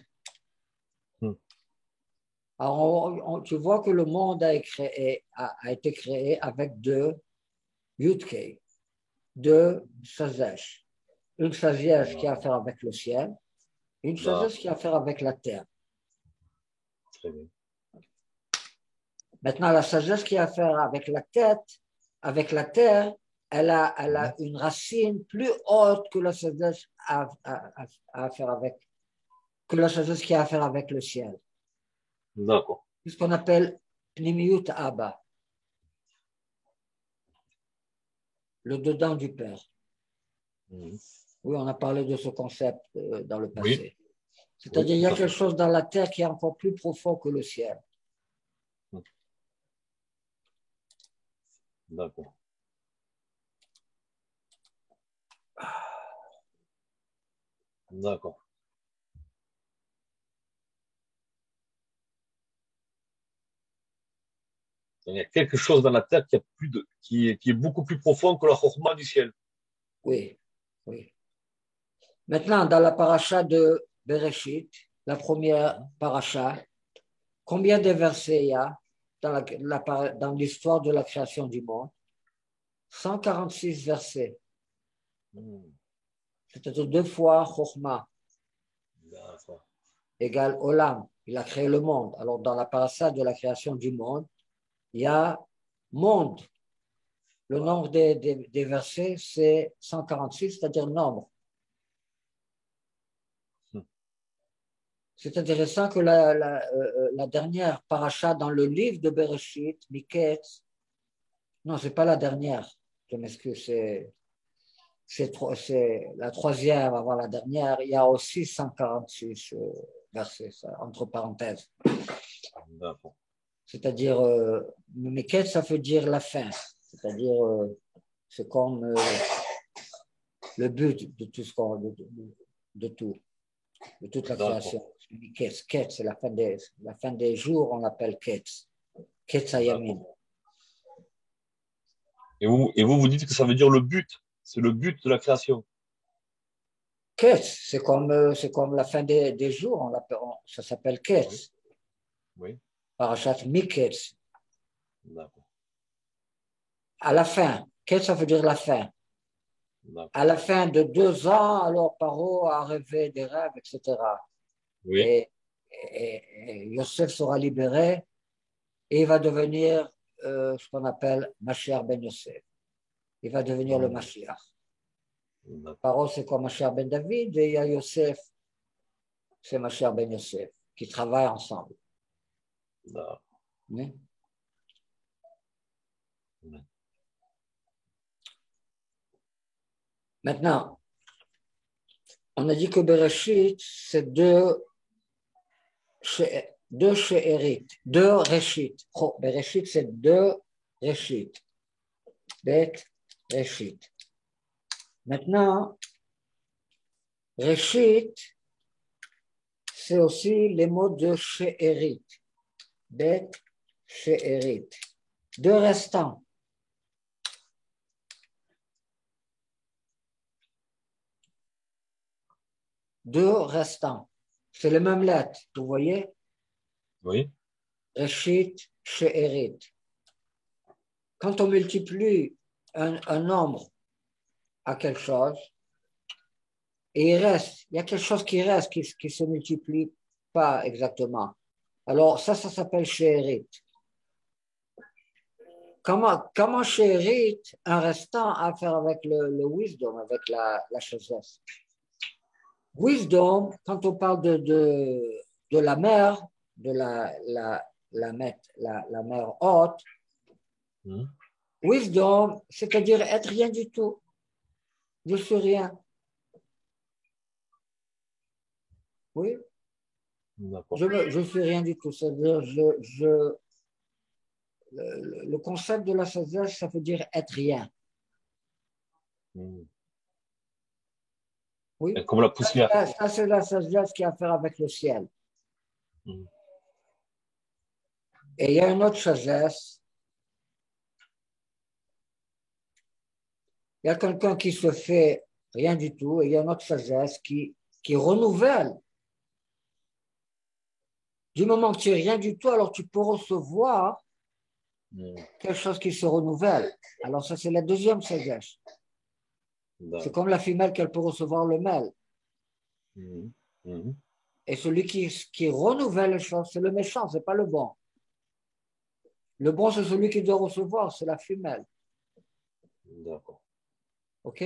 Alors, tu vois que le monde a été créé avec deux Yudke, deux Sazesh. Une Sazesh qui a à faire avec le ciel, une Sazesh qui a à faire avec la terre. Très bien. Maintenant, la sagesse qui a à faire avec la tête, avec la terre, elle a une racine plus haute que la sagesse à faire avec, que la sagesse qui a à faire avec le ciel. D'accord. C'est ce qu'on appelle Pnimiyut Abba, le dedans du Père. Mhm. Oui, on a parlé de ce concept dans le passé. Oui. C'est-à-dire, Oui, il y a tout à quelque fait. chose dans la terre qui est encore plus profond que le ciel. D'accord. D'accord. Il y a quelque chose dans la terre qui est beaucoup plus profond que la chorma du ciel. Oui, oui. Maintenant, dans la paracha de Bereshit, la première paracha, combien de versets il y a dans l'histoire de la création du monde? 146 versets. C'est-à-dire 2 fois Chokhmah D'accord. égale Olam. Il a créé le monde. Alors, dans la paracha de la création du monde, il y a monde. Le nombre des versets, c'est 146, c'est-à-dire nombre. C'est intéressant que la dernière paracha dans le livre de Bereshit, Miketz, non, c'est pas la dernière, je m'excuse, c'est la troisième avant la dernière, il y a aussi 146 versets, ça, entre parenthèses. D'accord. C'est-à-dire, Miketz, ça veut dire la fin, c'est-à-dire, c'est comme le but de tout ce qu'on, de tout. De toute la création. Ketz, c'est la fin des jours, on l'appelle Ketz. Ketz Ayamin. Et vous dites que ça veut dire le but. C'est le but de la création. Ketz, c'est comme la fin des jours, ça s'appelle Ketz. Oui. Parashat Miketz. D'accord. À la fin. Ketz, ça veut dire la fin. À la fin de 2 ans, alors Paro a rêvé des rêves, etc. Oui. Et Yosef sera libéré et il va devenir ce qu'on appelle Mashiach ben Yosef. Il va devenir le Mashiach. Paro, c'est comme Mashiach ben David, et il y a Yosef, c'est Mashiach ben Yosef, qui travaillent ensemble. Oui. Maintenant, on a dit que Bereshit, c'est deux she'erit, deux reshit. Bereshit, c'est deux reshit. Bet, reshit. Maintenant, reshit, c'est aussi les mots de she'erit. Bet, she'erit. Deux restants. Deux restants. C'est les mêmes lettres, vous voyez? Oui. Reshit, she'erit. Quand on multiplie un nombre à quelque chose, et il y a quelque chose qui reste, qui se multiplie pas exactement. Alors, ça s'appelle She'erit. Comment She'erit, un restant à faire avec le wisdom, avec la sagesse? Wisdom, quand on parle de la mer, de la mer haute, wisdom, c'est-à-dire être rien du tout. Je suis rien. Oui. Je suis rien du tout. C'est-à-dire, le concept de la sagesse, ça veut dire être rien. Oui. Comme la poussière. Ça, c'est la sagesse qui a à faire avec le ciel. Et il y a une autre sagesse. Il y a quelqu'un qui se fait rien du tout, et il y a une autre sagesse qui renouvelle. Du moment que tu n'es rien du tout, alors tu peux recevoir quelque chose qui se renouvelle. Alors ça, c'est la deuxième sagesse. C'est comme la femelle qu'elle peut recevoir le mâle. Et celui qui renouvelle les choses, c'est le méchant, ce n'est pas le bon. Le bon, c'est celui qui doit recevoir, c'est la femelle. D'accord. OK?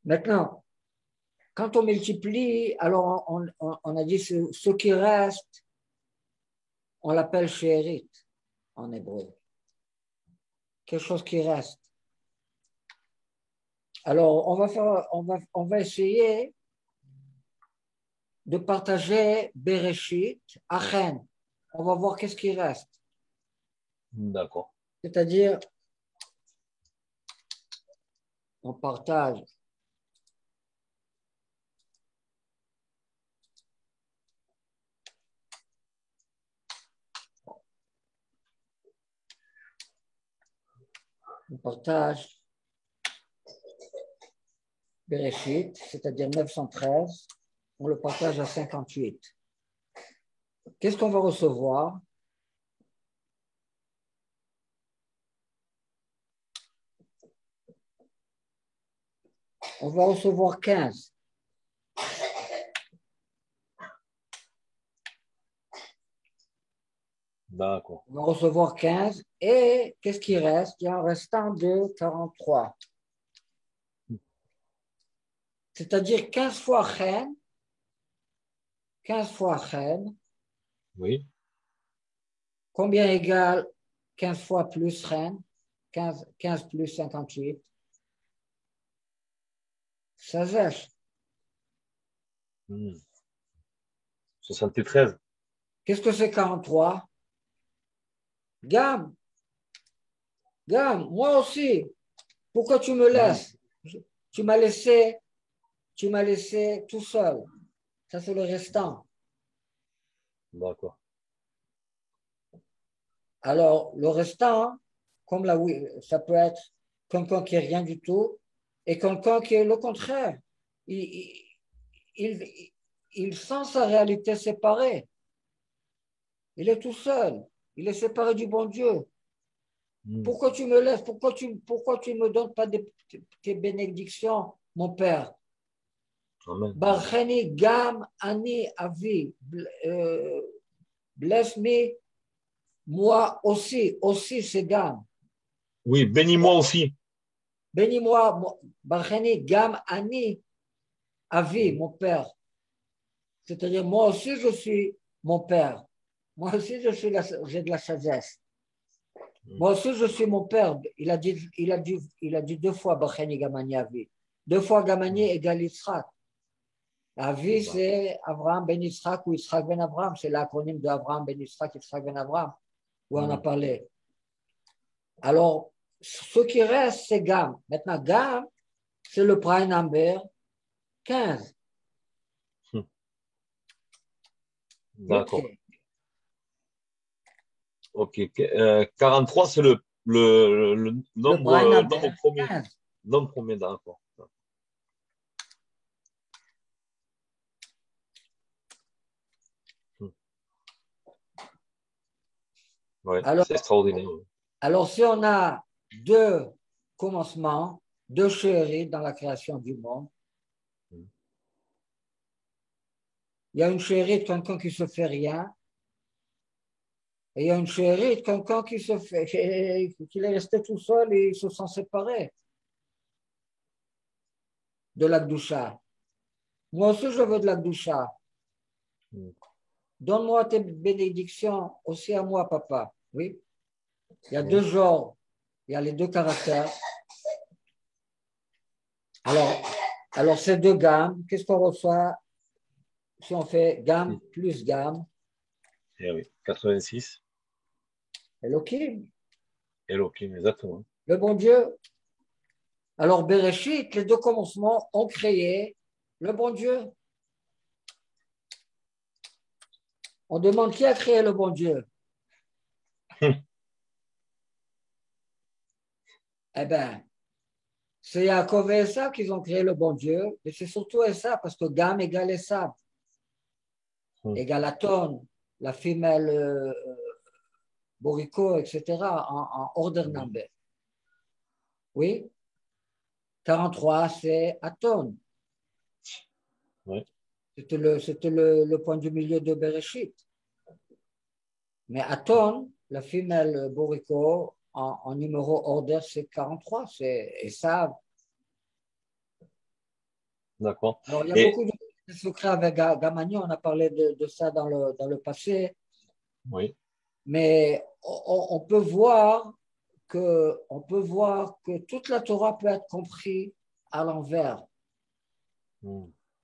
Maintenant, quand on multiplie, alors on a dit ce qui reste, on l'appelle She'erit en hébreu. Quelque chose qui reste. Alors, on va essayer de partager Bereshit, Achen. On va voir qu'est-ce qui reste. D'accord. C'est-à-dire, on partage Bereshit, c'est-à-dire 913, on le partage à 58. Qu'est-ce qu'on va recevoir? On va recevoir 15. D'accord. On va recevoir 15. Et qu'est-ce qui reste? Il y a un restant de 43. C'est-à-dire 15 fois Chen. 15 fois Chen. Oui. Combien égale 15 fois plus Chen? 15 plus 58. Sagesse. 73. Qu'est-ce que c'est 43? Gamme, moi aussi. Pourquoi tu me laisses? Tu m'as laissé tout seul. Ça, c'est le restant. D'accord. Alors, le restant, comme là, oui, ça peut être quelqu'un qui est rien du tout et quelqu'un qui est le contraire. Il sent sa réalité séparée. Il est tout seul. Il est séparé du bon Dieu. Pourquoi tu me laisses? Pourquoi tu ne me donnes pas tes bénédictions, mon Père? Barcheni gam ani avi. Bless me, moi aussi c'est gam. Oui, bénis-moi aussi. Bénis-moi, Barcheni gam ani avi, mon Père. C'est-à-dire, moi aussi je suis mon Père. Moi aussi j'ai de la sagesse. Moi aussi je suis mon Père. Il a dit deux fois Barcheni gam ani avi. Deux fois Gamani égale Yitzhak. Avi, c'est Abraham ben Yitzhak ou Yitzhak ben Abraham. C'est l'acronyme d'Abraham ben Yitzhak, Yitzhak ben Abraham, où on a parlé. Alors, ce qui reste, c'est Gam. Maintenant, Gam, c'est le prime number 15. D'accord. Ok. 43, c'est le nombre premier. 15. Nombre premier, d'accord. Ouais, c'est extraordinaire. Alors, si on a deux commencements, deux chéris dans la création du monde, Il y a une chérie de quelqu'un qui se fait rien. Et il y a une chérie de quelqu'un qui se fait, qu'il est resté tout seul et ils se sont séparés de l'Akdoucha. Moi aussi, je veux de l'Akdoucha. Donne-moi tes bénédictions aussi à moi, papa. Oui. Il y a deux genres. Il y a les deux caractères. Alors ces deux gammes, qu'est-ce qu'on reçoit si on fait gamme plus gamme? Eh oui, 86. Elohim, Elohim, exactement. le bon Dieu. Alors Bereshit, les deux commencements ont créé le bon Dieu. On demande qui a créé le bon Dieu? Eh bien, c'est Yaakov et Esav qui ont créé le bon Dieu, et c'est surtout Esav, parce que Gam égale Esav, égale Aton, la femelle Borico, etc., en order number. Oui? 43, c'est Aton. Ouais. C'était le point du milieu de Bereshit. Mais Aton, la femelle Borico, en numéro order, c'est 43, c'est Esav. D'accord. Alors, il y a beaucoup de secrets avec Gamani, on a parlé de ça dans le passé, Oui. mais on peut voir que toute la Torah peut être comprise à l'envers.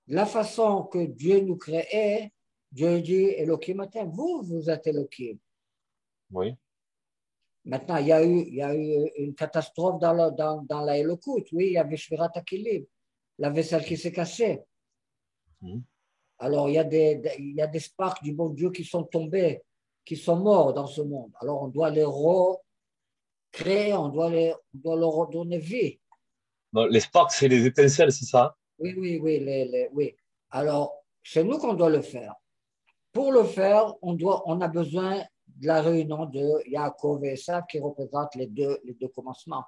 La façon que Dieu nous créait, Dieu dit Elohim atem, vous êtes Elohim. Oui. Maintenant, il y a eu une catastrophe dans la Elokut, oui, il y avait Shvirat HaKelim, la vaisselle qui s'est cassée. Alors, il y a des sparks du bon Dieu qui sont tombés, qui sont morts dans ce monde. Alors, on doit les recréer, on doit leur redonner vie. Non, les sparks, c'est les étincelles, c'est ça? Oui, oui, oui, oui. Alors, c'est nous qu'on doit le faire. Pour le faire, on a besoin de la réunion de Yaakov et Esav qui représentent les deux commencements.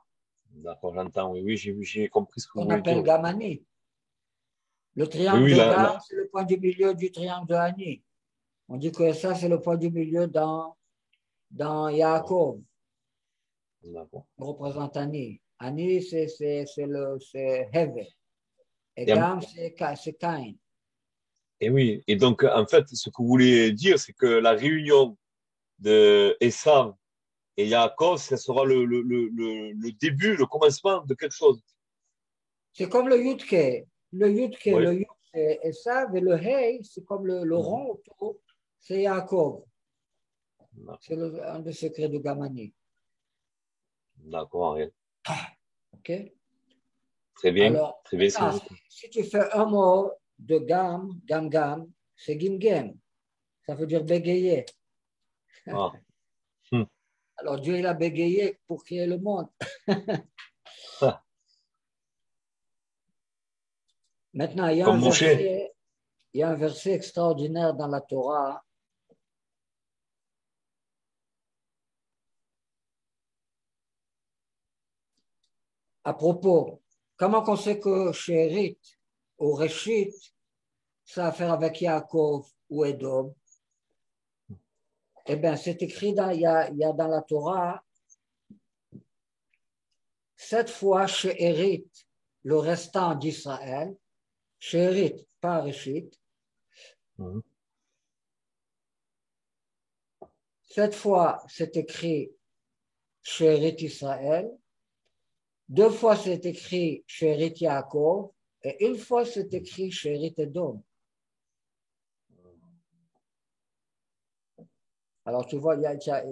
D'accord, j'entends. Oui, oui, j'ai compris ce que vous Qu'on voulez dire. appelle Oui, Gamani. Le oui, triangle oui, de Gam, c'est le point du milieu du triangle de Hani. On dit que ça, c'est le point du milieu dans Yaakov. D'accord. Représente Ani. Ani, c'est Heve. Et Et, Gam, c'est Cain. et oui, et donc, en fait, ce que vous voulez dire, c'est que la réunion de Esav et Yaakov, ça sera le début, le commencement de quelque chose. C'est comme le Yudke. Oui. Le Yud, c'est Esav, et le Hei, c'est comme le rond autour, c'est Yaakov. C'est un des secrets de Gamani. D'accord, Ariel. OK? Très bien, Alors, très bien, c'est maintenant, noté. si tu fais un mot de Gam, c'est Gimgem. Ça veut dire bégayer. Ah. Hum. Alors, Dieu, il a bégayé pour créer le monde. Maintenant, Comme Moshe. il y a un verset extraordinaire dans la Torah. À propos, comment on sait que Shérit ou Réchit, ça a à faire avec Yaakov ou Edom? Eh bien, c'est écrit il y a dans la Torah 7 fois Shérit, le restant d'Israël. Shérit, pas Réchit. 7 fois, c'est écrit Shérit Israël. 2 fois, c'est écrit Shérit Yaakov. Et une fois, c'est écrit Shérit Edom. Alors, tu vois, tu as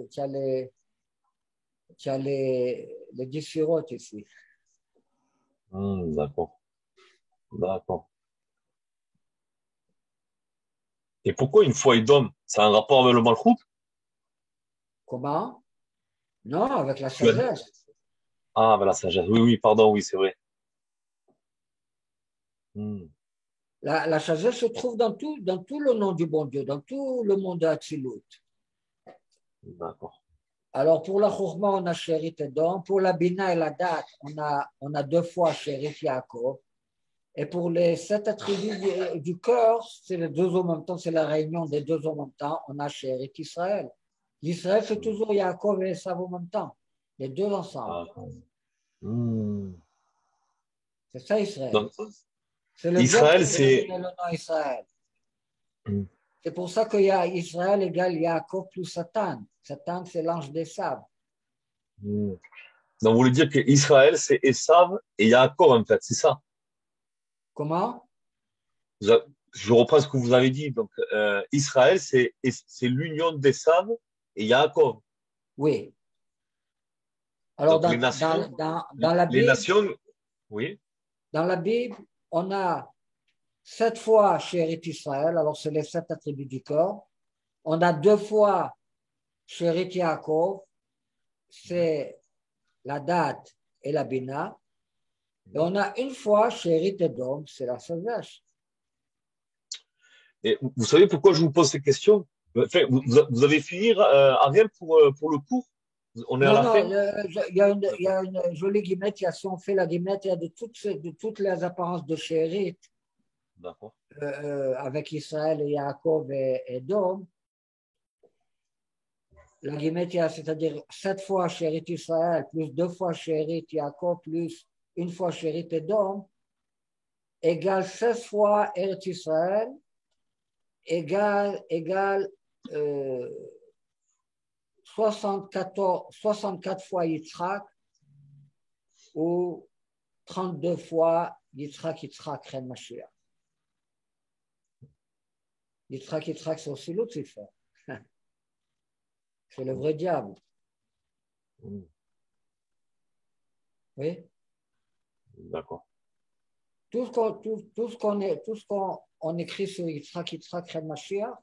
les différentes ici. D'accord. D'accord. Et pourquoi une fois Edom? Ça a un rapport avec le Malchut? Comment? Non, avec la Tu as dit. sagesse. Ah, avec la sagesse. Oui, oui, pardon, oui, c'est vrai. La sagesse se trouve dans tout le nom du bon Dieu, dans tout le monde de Hatzilut. D'accord. Alors, pour la Chourma, on a Shérit Edom. Pour la Bina et la Date, on a 2 fois Shérit Yaakov. Et pour les 7 attributs du cœur, c'est les deux en même temps, c'est la réunion des deux en même temps. On a Chérit Israël. L'Israël, c'est toujours Yaakov et Esav en même temps. Les deux ensemble. C'est ça Israël. Donc, C'est le diable Israël, qui a donné c'est. le nom Israël. C'est pour ça qu'il y a Israël égale Yaakov plus Satan. Satan, c'est l'ange des sables. Donc, vous voulez dire que Israël, c'est Esav et Yaakov, en fait, c'est ça. Comment? Je reprends ce que vous avez dit. Donc, Israël, c'est l'union d'Esav et Yaakov. Oui. Alors, Donc, les nations, dans la les Bible, nations, oui. dans la Bible, on a 7 fois Chérit Israël, alors c'est les 7 attributs du corps. On a 2 fois Chérit Yaakov, c'est la date et la bina. Et on a une fois Chérit Edom, c'est la sauvage. Et vous savez pourquoi je vous pose ces questions? Enfin, vous avez fini, Ariel, pour le cours? On est à Non, la non, fin? il y a une jolie guimette. Si on fait la guimette, il y a de toutes les apparences de Chérit D'accord. avec Israël et Yaakov et Edom. La Guimétia, c'est-à-dire 7 fois Chérit Israël, plus 2 fois Chérit Yaakov, plus une fois Chérit Edom, égale 16 fois Eretz Israël, égale 64 fois Yitzhak, ou 32 fois Yitzhak, Ren Mashiach. Yitzhak, c'est aussi Lucifer. C'est le vrai diable. Oui. D'accord. Tout ce qu'on écrit sur Yitzhak, Ren Mashiach,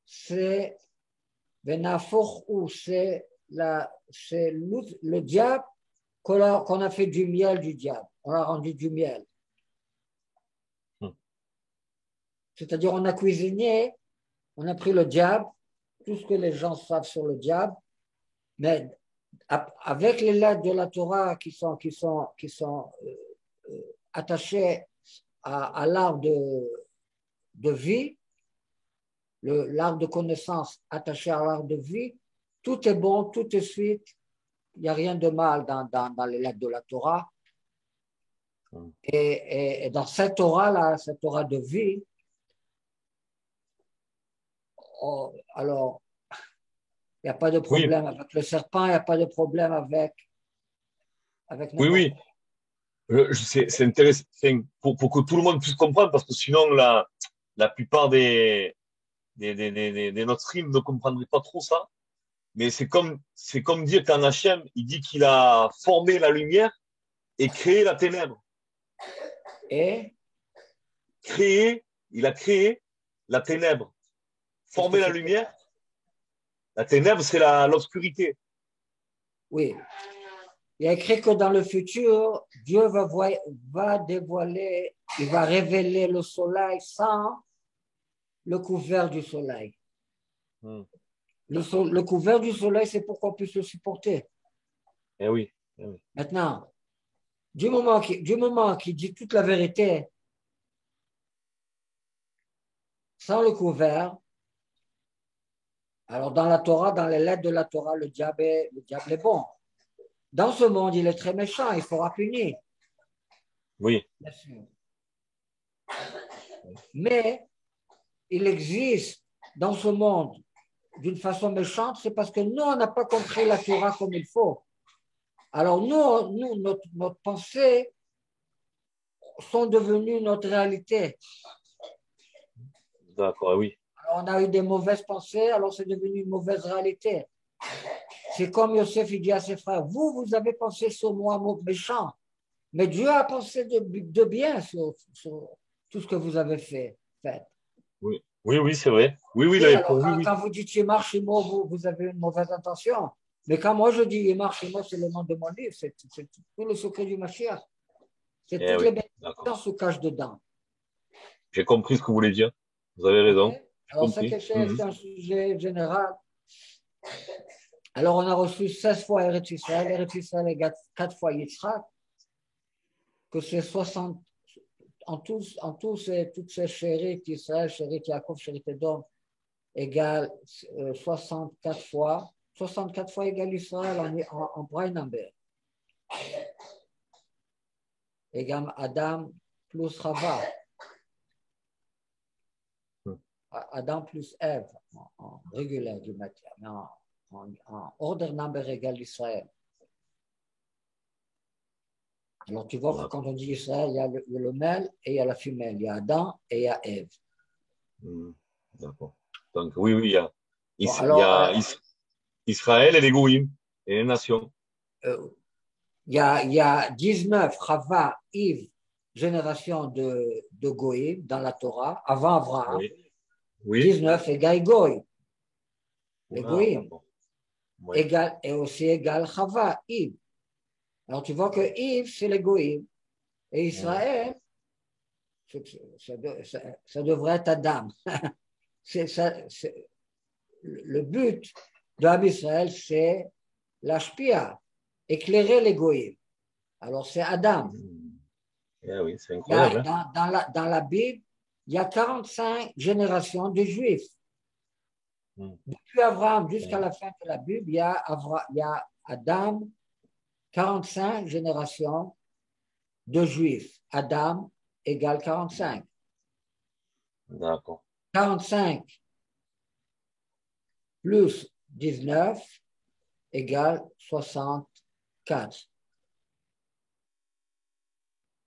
c'est Benafoch ou c'est le diable qu'on a fait du miel du diable. On a rendu du miel. C'est-à-dire, on a cuisiné, on a pris le diable, tout ce que les gens savent sur le diable, mais avec les lettres de la Torah qui sont attachées à l'arbre de vie, l'arbre de connaissance attaché à l'arbre de vie, tout est bon, tout est suite. Il n'y a rien de mal dans les lettres de la Torah. Et dans cette Torah-là, cette Torah de vie, alors, il n'y a pas de Oui, problème avec le serpent, il n'y a pas de problème avec oui, n'importe oui. quoi. C'est intéressant pour que tout le monde puisse comprendre, parce que sinon, la plupart des notre stream ne comprendraient pas trop ça. Mais c'est comme dire qu'en Hachem, il dit qu'il a formé la lumière et créé la ténèbre. Et Il a créé la ténèbre, qu'est-ce que formé la c'est? lumière. La ténèbre, c'est l'obscurité. Oui. Il y a écrit que dans le futur, Dieu va dévoiler, il va révéler le soleil sans le couvert du soleil. Le couvert du soleil, c'est pour qu'on puisse le supporter. Eh oui, eh oui. Maintenant, du moment qu'il dit toute la vérité sans le couvert, alors dans la Torah, dans les lettres de la Torah, le diable est bon. Dans ce monde, il est très méchant, il faudra punir. Oui. Bien sûr. Mais il existe dans ce monde d'une façon méchante, c'est parce que nous, on n'a pas compris la Torah comme il faut. Alors notre pensée sont devenues notre réalité. D'accord, oui. Alors, on a eu des mauvaises pensées, alors c'est devenu une mauvaise réalité. C'est comme Yosef, il dit à ses frères, vous avez pensé sur moi méchant, mais Dieu a pensé de bien sur tout ce que vous avez fait. Oui, oui, oui, c'est vrai. Oui, oui, il Oui, avait alors pourvu, oui. quand vous dites Yemar Shimo, vous avez une mauvaise intention. Mais quand moi je dis Yemar Shimo, c'est le nom de mon livre, c'est tout le secret du Mashiach. C'est Eh toutes oui, les d'accord. bénédictions se cachent dedans. J'ai compris ce que vous voulez dire. Vous avez OK? raison. J'ai Alors, compris. c'est un sujet général. Alors, on a reçu 16 fois Eretz Israël. Eretz Israël est 4 fois Yitzhak, que c'est 60. toutes ces chérites d'Israël, chérites Yaakov, chérites Edom, égale 64 fois. 64 fois égale Israël en Brainamber. Égale Adam plus Chava. Adam plus Ève, en régulier du matière, mais en order number égale Israël. Alors tu vois que quand on dit Israël, il y a le mâle et il y a la femelle. Il y a Adam et il y a Ève. D'accord. Donc oui, il y a, Israël et les Goïm et les nations. Il y a 19 Chava, Yves, génération de Goïm dans la Torah, avant Abraham. Oui. 19 égale Goïm. Les Goïm. Oui. Et aussi égale Chava, Yves. Alors tu vois que Yves, c'est les Goïm. Et Israël, ça devrait être Adam. Le but d'Am Israël, c'est l'ashpia, éclairer les Goïm. Alors c'est Adam. Oui, c'est incroyable. Dans la Bible, il y a 45 générations de Juifs. Depuis Abraham jusqu'à la fin de la Bible, il y a Adam, 45 générations de Juifs. Adam égale 45. D'accord. 45 plus 19 égale 64.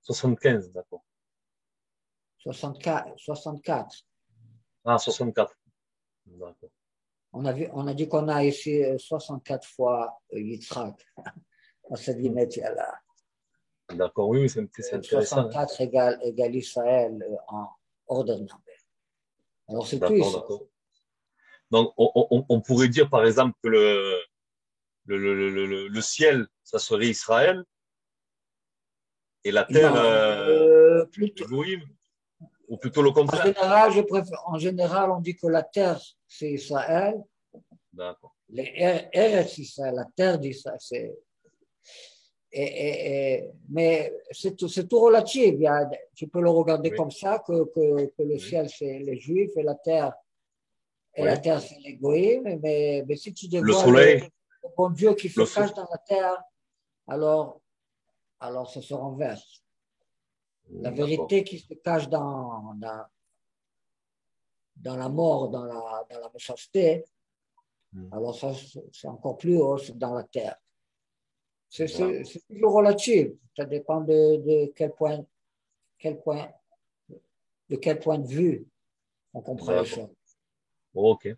75, d'accord. 64. Ah, 64. D'accord. On a dit qu'on a ici 64 fois Yitzhak dans cette métier-là. D'accord, oui, c'est intéressant. 64 égale Israël en order number. Alors c'est tout ici. D'accord. Donc, on pourrait dire, par exemple, que le ciel, ça serait Israël, et la terre, plutôt, Goïm, ou plutôt le contraire. En général, on dit que la terre, c'est Israël. D'accord. Eretz Israël, la terre d'Israël, mais c'est tout relatif. Tu peux le regarder comme ça, que le ciel, c'est les Juifs, et la terre, c'est les Goïm. Mais si tu dévoiles le bon Dieu qui se cache dans la terre, alors ça se renverse. La vérité qui se cache dans la mort, dans la méchanceté, alors ça, c'est encore plus haut, c'est dans la terre. C'est toujours relatif. Ça dépend de quel point de vue on comprend les choses. Ok.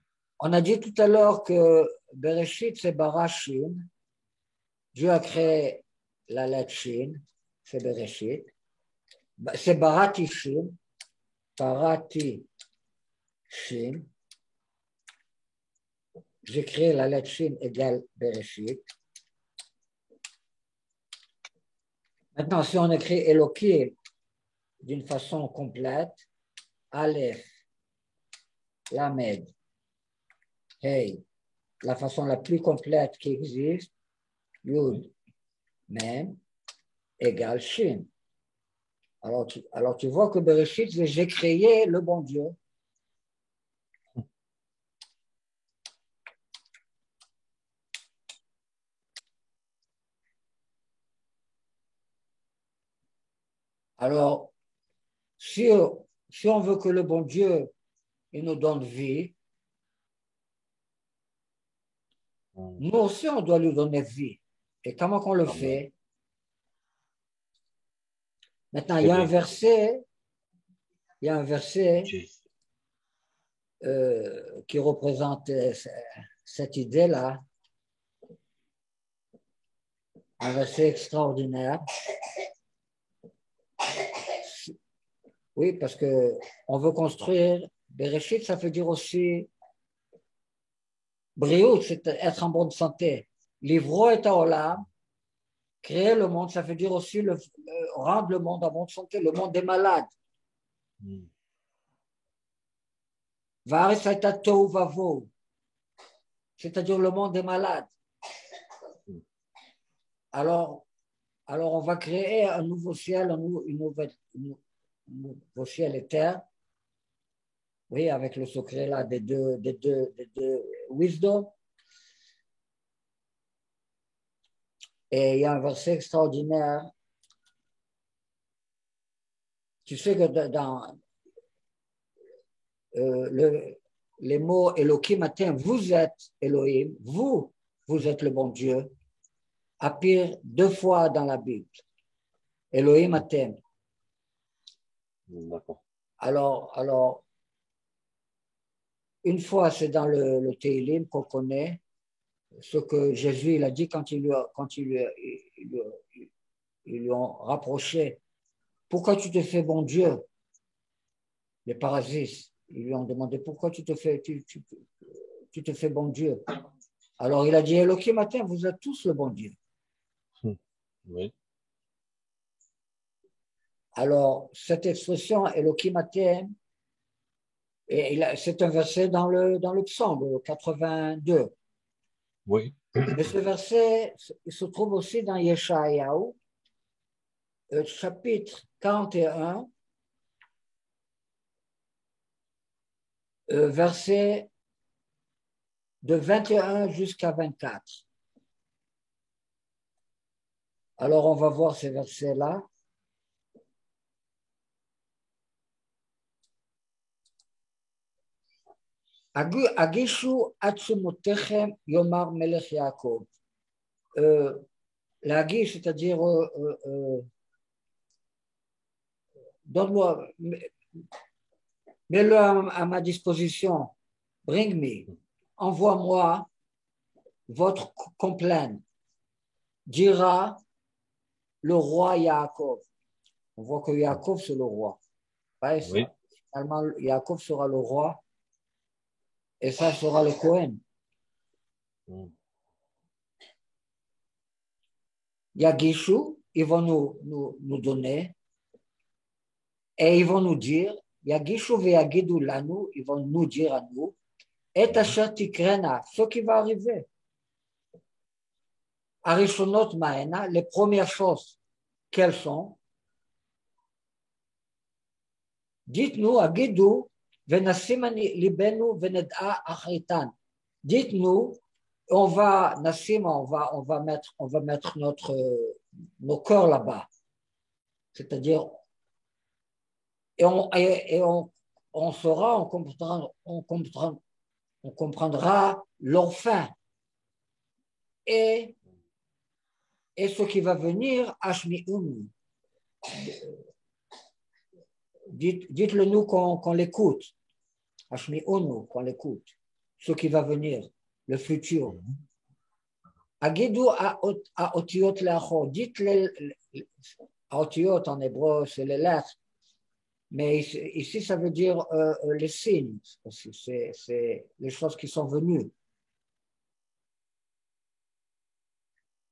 On a dit tout à l'heure que Bereshit, c'est Barashin. Dieu a créé la lettre Shin, c'est Bereshit. C'est Barati Shin. Barati Shin. J'ai créé la lettre Shin égale Bereshit. Maintenant, si on écrit Elohim d'une façon complète, Aleph, Lamed, Hey, la façon la plus complète qui existe, Yud, Mem, égale Shin. Alors tu vois que Bereshit, j'ai créé le bon Dieu. Alors, si on veut que le bon Dieu il nous donne vie, nous aussi, on doit lui donner vie. Et comment qu'on le fait? Maintenant, il y a un verset qui représente cette idée-là. Un verset extraordinaire. Oui, parce qu'on veut construire. Bereshit, ça veut dire aussi Briout, c'est être en bonne santé. Livro et Olam, créer le monde, ça veut dire aussi rendre le monde en bonne santé. Le monde est malade. C'est-à-dire le monde est malade. Alors on va créer un nouveau ciel, vos ciels et terres. Oui, avec le secret là des deux wisdom. Et il y a un verset extraordinaire. Tu sais que dans les mots Elohim Atem, vous êtes Elohim, vous êtes le bon Dieu, apparaît 2 fois dans la Bible. Elohim Atem. Alors, une fois, c'est dans le Teilim qu'on connaît, ce que Jésus il a dit quand ils lui ont rapproché. Pourquoi tu te fais bon Dieu? Les parasites, ils lui ont demandé pourquoi tu te fais bon Dieu. Alors il a dit, Elohim Atem, vous êtes tous le bon Dieu. Oui. Alors, cette expression, Elohim Atem, c'est un verset dans le psaume, le 82. Oui. Mais ce verset, il se trouve aussi dans Yeshayahu, chapitre 41, verset de 21 jusqu'à 24. Alors, on va voir ces versets-là. Agishu atsumotechem yomar melech Yaakov. L'agish, c'est-à-dire donne-moi, mets-le à ma disposition, bring me, envoie-moi votre complainte, dira le roi Yaakov. On voit que Yaakov, c'est le roi. Ouais, Oui. Finalement, Yaakov sera le roi et ça sera le Cohen. Yagishu, ils vont nous donner et ils vont nous dire, Yagishu veyagidu lanu, ils vont nous dire à nous, et asher tikrena, ce qui va arriver. Arishonot maena, les premières choses, quelles sont? Dites-nous, agidu, venasim libenu vened'a achritan. Dites-nous, on va mettre nos cœurs là-bas. C'est-à-dire, on saura, on comprendra leur fin. Et ce qui va venir, Ashmi'un. Dites-le nous qu'on l'écoute. Ashmi'un, qu'on l'écoute. Ce qui va venir, le futur. Agidu a otiot le'achor. Dites-le, otiot en hébreu, c'est les lettres. Mais ici, ça veut dire les signes. C'est les choses qui sont venues.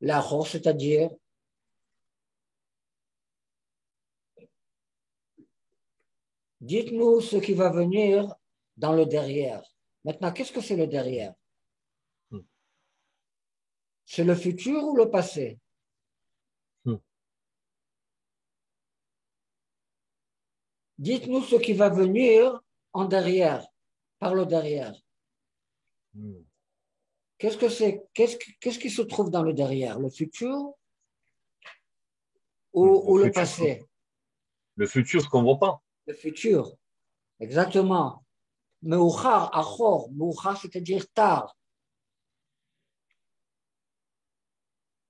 L'achor, c'est-à-dire dites-nous ce qui va venir dans le derrière. Maintenant, qu'est-ce que c'est le derrière? C'est le futur ou le passé? Dites-nous ce qui va venir en derrière, par le derrière. Qu'est-ce que c'est? Qu'est-ce qui se trouve dans le derrière? Le futur ou le passé? Le futur, ce qu'on ne voit pas. Le futur, exactement. Meuchar, achor, meuchar, c'est-à-dire tard.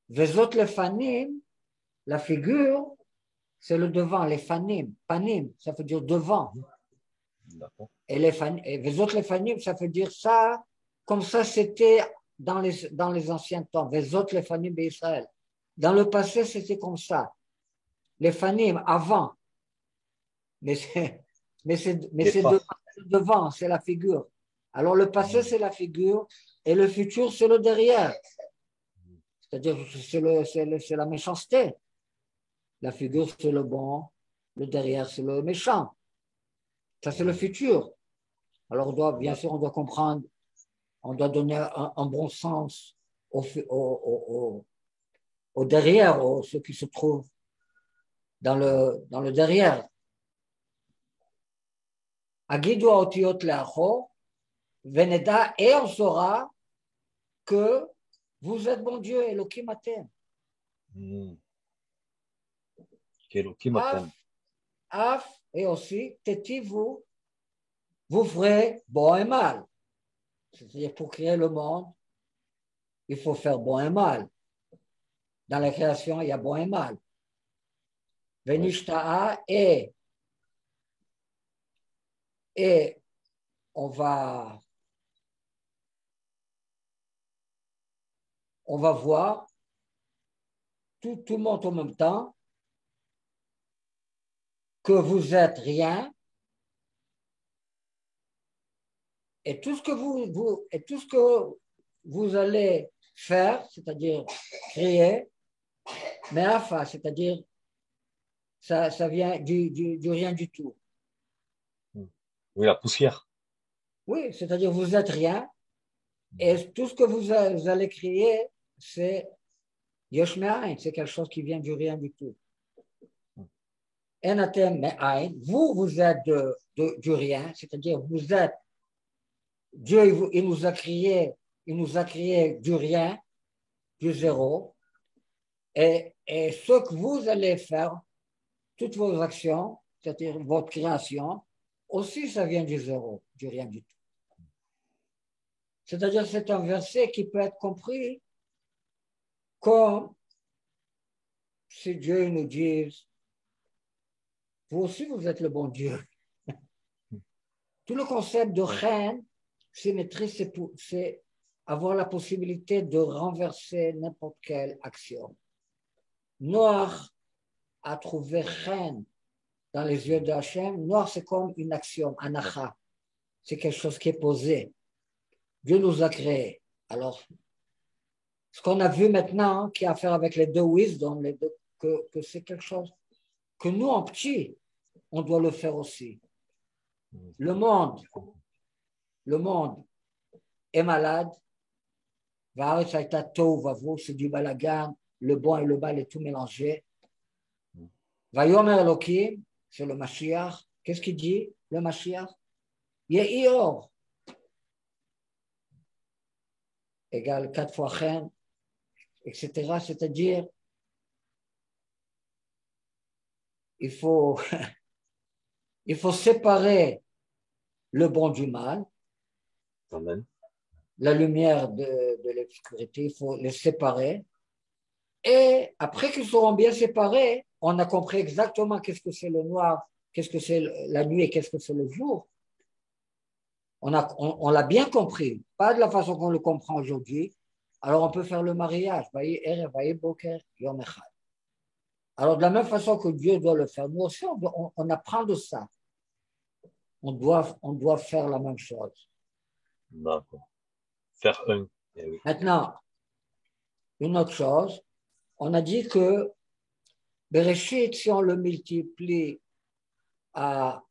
Vezot le fanim, la figure, c'est le devant, les fanim. Panim, ça veut dire devant. Et vezot le fanim, ça veut dire ça, comme ça c'était dans les anciens temps. Vezot le fanim d'Israël. Dans le passé, c'était comme ça. Les fanim, avant. Mais c'est devant, c'est la figure. Alors le passé, c'est la figure, et le futur, c'est le derrière. C'est-à-dire, c'est la méchanceté. La figure, c'est le bon, le derrière, c'est le méchant. Ça, c'est le futur. Alors, bien sûr, on doit comprendre, on doit donner un bon sens au derrière, ce qui se trouve dans le derrière. Agidu haotiyot le'achor, veneda, et on saura que vous êtes bon Dieu, Elohim atem. Qu'Elohim atem. Af, et aussi, tetivu, vous ferez bon et mal. C'est-à-dire, pour créer le monde, il faut faire bon et mal. Dans la création, il y a bon et mal. Venishta'a, et on va voir tout le monde en même temps que vous êtes rien et tout ce que vous allez faire, c'est-à-dire créer, mais enfin, c'est-à-dire ça vient du rien du tout. Oui, la poussière. Oui, c'est-à-dire vous êtes rien et tout ce que vous allez créer, c'est Yesh Me'ayin, c'est quelque chose qui vient du rien du tout. Enatem Me'ayin, vous êtes du rien, c'est-à-dire vous êtes Dieu, il nous a créé du rien, du zéro, et ce que vous allez faire, toutes vos actions, c'est-à-dire votre création, aussi ça vient du zéro, du rien du tout. C'est-à-dire c'est un verset qui peut être compris comme si Dieu nous dit, vous aussi vous êtes le bon Dieu. Tout le concept de reine, symétrie, c'est avoir la possibilité de renverser n'importe quelle action. Noir a trouvé reine dans les yeux de Hachem. Noir, c'est comme une action, anacha. C'est quelque chose qui est posé. Dieu nous a créés. Alors, ce qu'on a vu maintenant, qui a à faire avec les deux wisdom, que c'est quelque chose que nous, en petit, on doit le faire aussi. Le monde est malade. C'est du balagan, le bon et le mal est tout mélangé. Vayomer Elohim, c'est le Mashiach. Qu'est-ce qu'il dit, le Mashiach? Yehior égale 4 fois Chen, etc. C'est-à-dire, il faut séparer le bon du mal. Amen. La lumière de l'obscurité, il faut les séparer. Et après qu'ils seront bien séparés, on a compris exactement qu'est-ce que c'est le noir, qu'est-ce que c'est la nuit et qu'est-ce que c'est le jour. On l'a bien compris, pas de la façon qu'on le comprend aujourd'hui. Alors on peut faire le mariage. Alors de la même façon que Dieu doit le faire, nous aussi on apprend de ça. On doit faire la même chose. D'accord. Faire un. Eh oui. Maintenant, une autre chose, on a dit que Bereshit, si on le multiplie à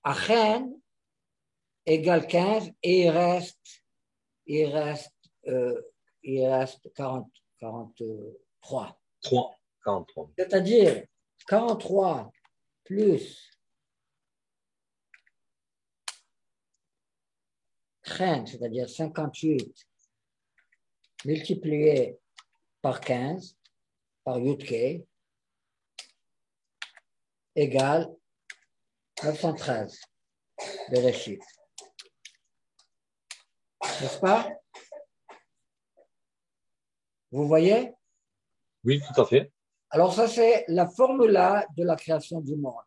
Chen, égale 15, et il reste 43. 43. C'est-à-dire 43 plus Chen, c'est-à-dire 58 multiplié par 15, par Yudke, égale 913 Bereshit. N'est-ce pas? Vous voyez? Oui, tout à fait. Alors ça, c'est la formule de la création du monde.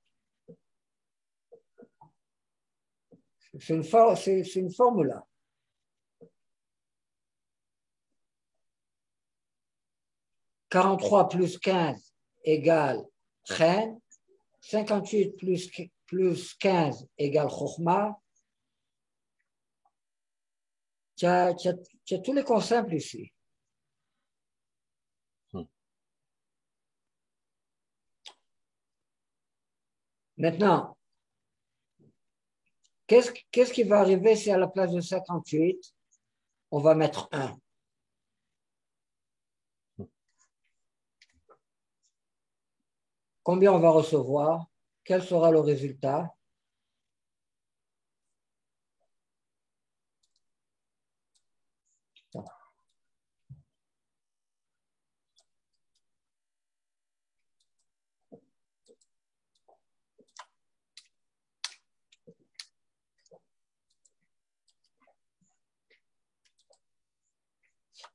C'est une formule. 43 plus 15 égale Chen, 58 plus 15 égale Chokhmah. Tu as tous les concepts ici. Maintenant, qu'est-ce qui va arriver si à la place de 58, on va mettre 1? Combien on va recevoir? Quel sera le résultat?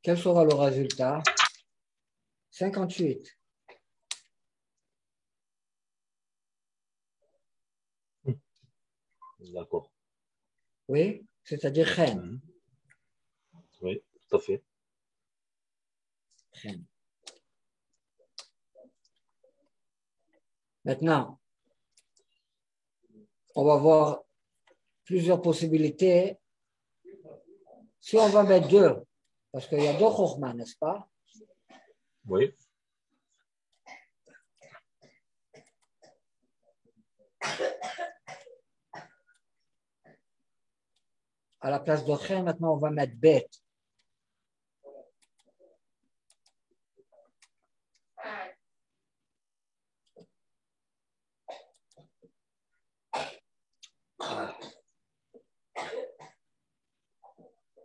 quel sera le résultat? 58. D'accord. Oui, c'est-à-dire chen. Oui, tout à fait. Chen. Maintenant, on va voir plusieurs possibilités. Si on va mettre deux, parce qu'il y a deux chokhmah, n'est-ce pas? Oui. À la place de chen, maintenant, on va mettre bet.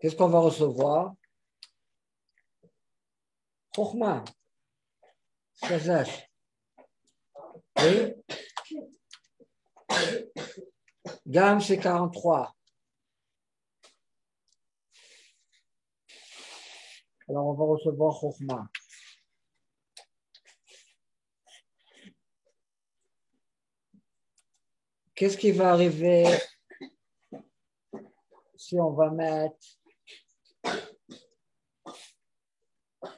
Qu'est-ce qu'on va recevoir? Chokhmah. 16. Oui. Gamme, c'est 43. Alors, on va recevoir chokhmah. Qu'est-ce qui va arriver si on va mettre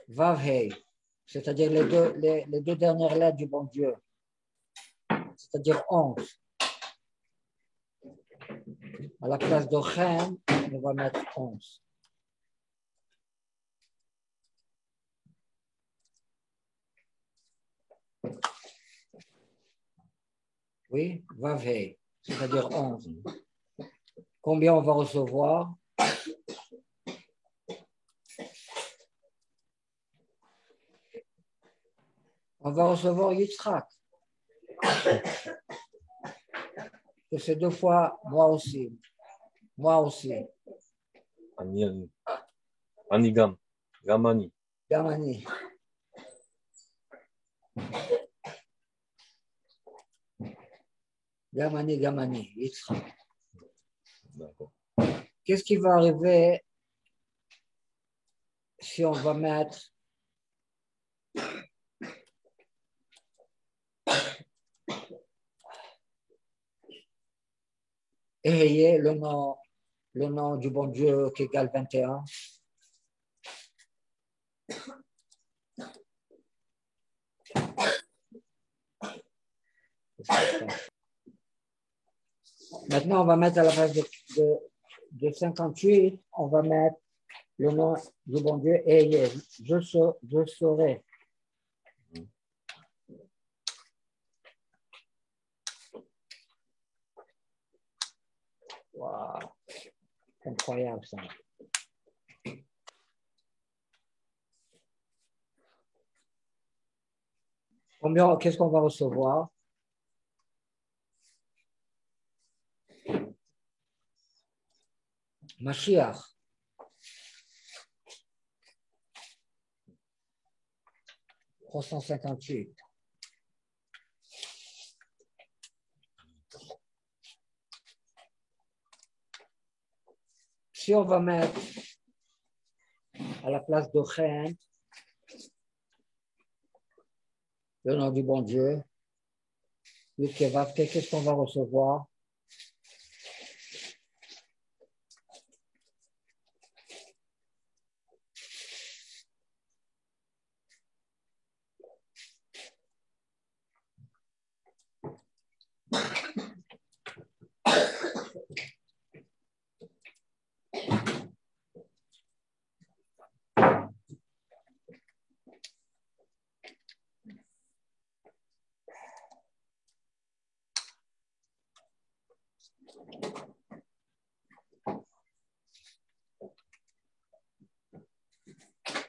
Vav-Hei, c'est-à-dire les deux dernières lettres du bon Dieu, c'est-à-dire 11. À la place de Chen, on va mettre 11. Oui, Vav-Hei, c'est-à-dire 11. Combien on va recevoir? On va recevoir Yitzhak. Que c'est deux fois moi aussi. Moi aussi. Anigam. Gamani. Gamani. Gamani, Gamani, Yitzhak. D'accord. Qu'est-ce qui va arriver si on va mettre Eheye, le nom du bon Dieu qui égale 21? Maintenant, on va mettre à la place de 58, on va mettre le nom du bon Dieu Eheye. Je saurai. Wow, c'est incroyable ça. Qu'est-ce qu'on va recevoir? Mashiach. « 358. Si on va mettre à la place de Chen le nom du bon Dieu, qu'est-ce qu'on va recevoir?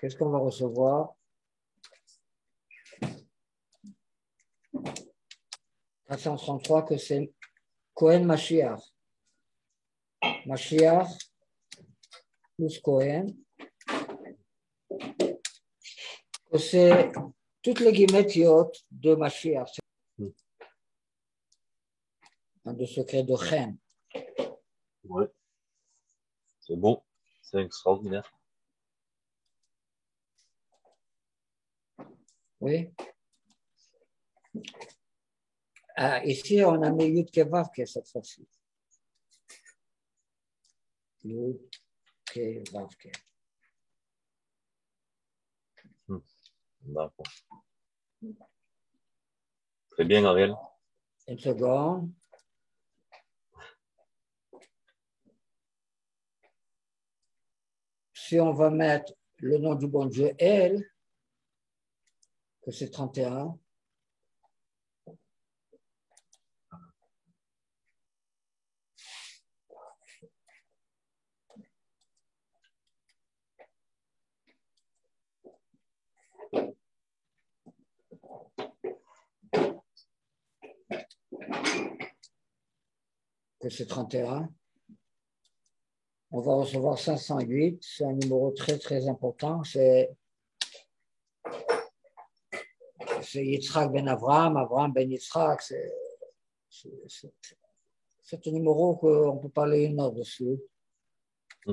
Qu'est-ce qu'on va recevoir? 433 que c'est Cohen Mashiach. Mashiach plus Cohen. Que c'est toutes les guillemets de Mashiach. De secret de Chen. Ouais. C'est bon. C'est extraordinaire. Oui. Ah, ici, on a mis Yud Kevavke cette fois-ci. Yud Kevavke. D'accord. Très bien, Ariel. Une seconde. Si on va mettre le nom du bon Dieu, El, que c'est 31, que c'est 31, on va recevoir 508. C'est un numéro très, très important. C'est Yitzhak ben Avraham, Avraham ben Yitzhak. C'est un numéro qu'on peut parler une heure dessus.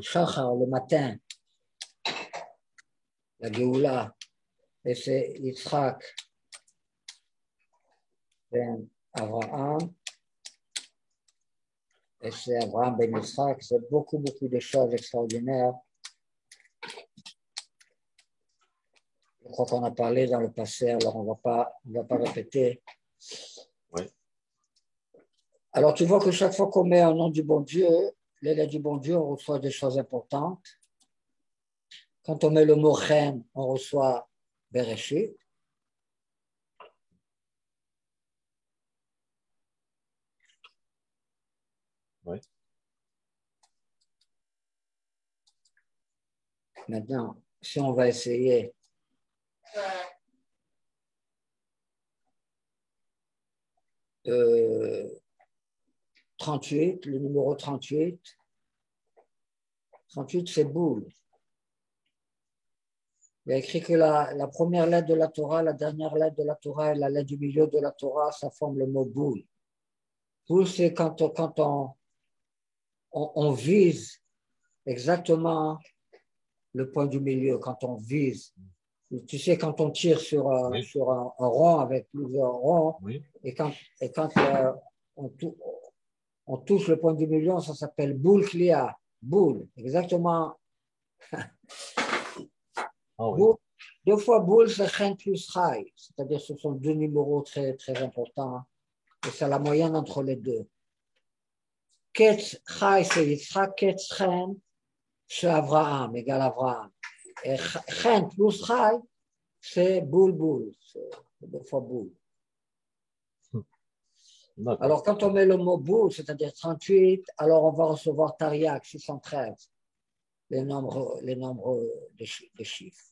Shachar, le matin, la Géoula, et c'est Yitzhak ben Avraham, et c'est Avraham ben Yitzhak. C'est beaucoup, beaucoup de choses extraordinaires. Je crois qu'on a parlé dans le passé, alors on ne va pas répéter. Oui. Alors tu vois que chaque fois qu'on met un nom du bon Dieu, les lettres du bon Dieu, on reçoit des choses importantes. Quand on met le mot Chen, on reçoit Bereshit. Oui. Maintenant, si on va essayer euh, 38, le numéro 38, 38 c'est boule. Il y a écrit que la première lettre de la Torah, la dernière lettre de la Torah et la lettre du milieu de la Torah, ça forme le mot boule. Boule, c'est quand on vise exactement le point du milieu, quand on vise. Tu sais, quand on tire sur un rond avec plusieurs ronds, Oui. et quand on touche le point du milieu, ça s'appelle boule clia, boule, exactement. Oui. Boule, deux fois boule, c'est chen plus chai, c'est-à-dire ce sont deux numéros très, très importants, et c'est la moyenne entre les deux. Ketz chai, c'est Yitzhak, ketz chen, c'est Avraham, égal Avraham. Et chen plus chai, c'est boule, c'est deux fois boule. Alors, quand on met le mot boule, c'est-à-dire 38, alors on va recevoir Tariaq, 613, les nombres des chiffres.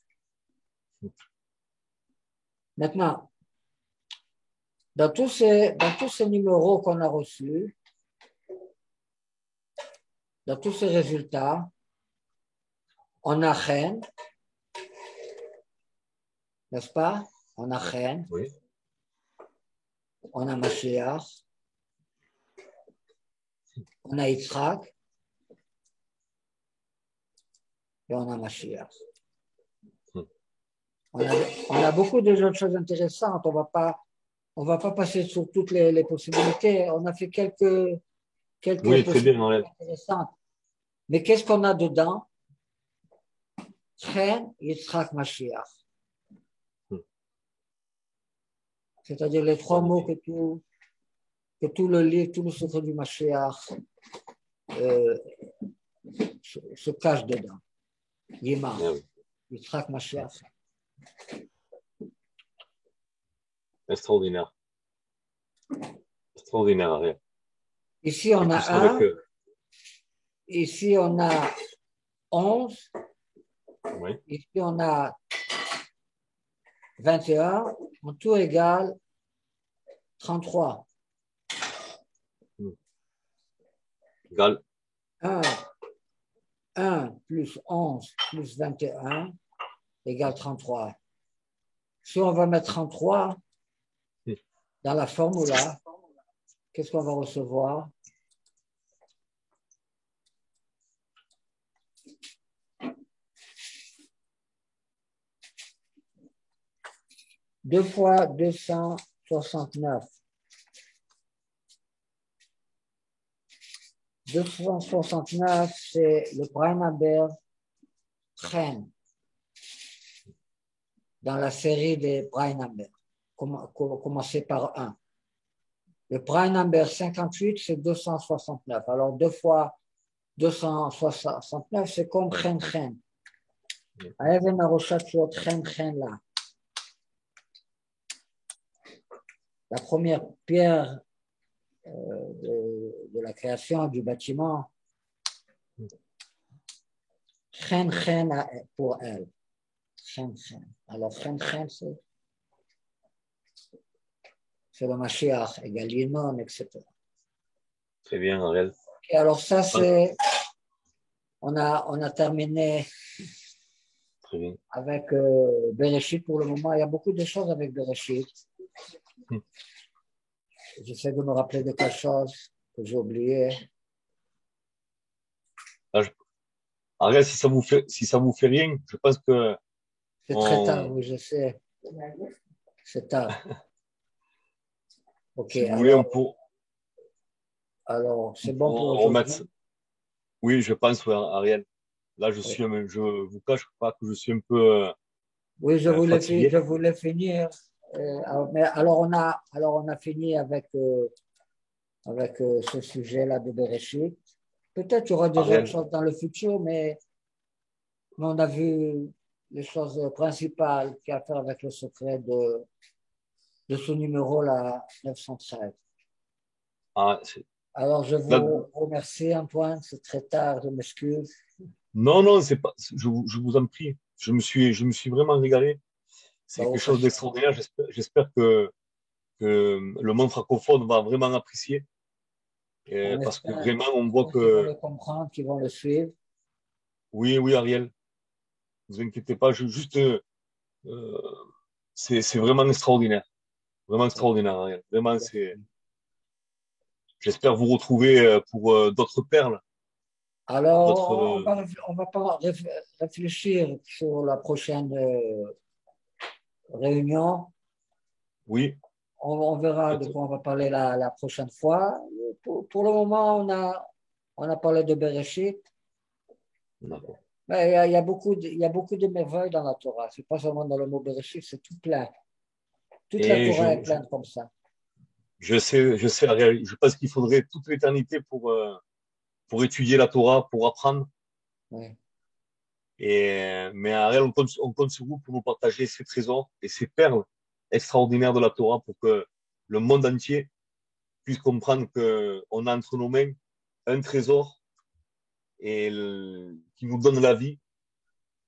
Maintenant, dans tous ces numéros qu'on a reçus, dans tous ces résultats, on a Chen, n'est-ce pas? On a Chen, Oui. on a Mashiach, on a Yitzhak, et on a Mashiach. On a beaucoup de choses intéressantes. On va pas passer sur toutes les possibilités. On a fait quelques Oui, très bien, possibilités intéressantes. Mais qu'est-ce qu'on a dedans? Chen, Yitzhak, Mashiach. C'est-à-dire les trois mots que tout le livre, tout le secret du Mashiach se cache dedans. Yima, Yitzhak, Mashiach. Extraordinaire. Extraordinaire, Ariel. Ici, on a un. Ici, on a 11. Oui. Ici, on a 21. En tout égal 33. Égal. 1 plus 11 plus 21 égale 33. Si on va mettre 33 dans la formule, qu'est-ce qu'on va recevoir? 2 fois 269. 269, c'est le Breinabert Chen dans la série des Breinabert, commencé par 1. Le Breinabert 58, c'est 269. Alors, 2 fois 269, c'est comme Chen Chen. האבן הראשת להיות חן חן לה. La première pierre de la création du bâtiment, chen chen pour elle. Chen chen. Alors chen chen, c'est le Mashiach, Egalinon, etc. Très bien, Ariel. Et alors ça, c'est, on a terminé Très bien. avec Bereshit pour le moment. Il y a beaucoup de choses avec Bereshit. J'essaie de me rappeler de quelque chose que j'ai oublié. Ariel, si ça vous fait rien, je pense que c'est très tard, oui, je sais. C'est tard. Ok. Si vous voulez, on peut. Alors, c'est bon pour remettre. aujourd'hui. Oui, je pense, ouais, Ariel. Là, je vous cache pas que je suis un peu oui, je fatigué. voulais finir. Mais alors on a fini avec ce sujet-là de Bereshit. Peut-être qu'il y aura des autres choses dans le futur, mais on a vu les choses principales qui ont à faire avec le secret de ce numéro-là, 913. Alors, je vous remercie, Antoine. C'est très tard, je m'excuse. Non, c'est pas. Je vous en prie. Je me suis vraiment régalé. C'est quelque chose d'extraordinaire. J'espère que le monde francophone va vraiment apprécier. Parce que vraiment, on voit que. Qu'ils vont le comprendre, qu'ils vont le suivre. Oui, Ariel. Ne vous inquiétez pas. C'est vraiment extraordinaire. Vraiment extraordinaire, Ariel. Vraiment, c'est. J'espère vous retrouver pour d'autres perles. Alors, on va pas réfléchir sur la prochaine réunion. Oui. On verra de quoi on va parler la prochaine fois. Pour le moment, on a parlé de Bereshit. Mais il y a beaucoup de merveilles dans la Torah. C'est pas seulement dans le mot Bereshit, c'est tout plein. Toute la Torah est pleine comme ça. Je sais, Ariel. Je pense qu'il faudrait toute l'éternité pour étudier la Torah, pour apprendre. Oui. Mais Ariel, on compte sur vous pour nous partager ces trésors et ces perles extraordinaires de la Torah pour que le monde entier puisse comprendre qu'on a entre nos mains un trésor qui nous donne la vie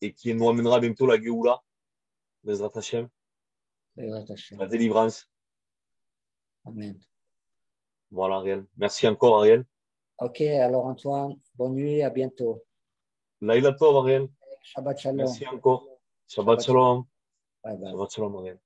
et qui nous amènera bientôt la Géoula, Bezrat Hashem, la délivrance. Amen. Voilà, Ariel. Merci encore, Ariel. Ok, alors Antoine, bonne nuit, à bientôt. Laïla Tov, Ariel. Shabbat Shalom. Merci encore. Shabbat Shalom. Bye bye. Shabbat Shalom, Ariel.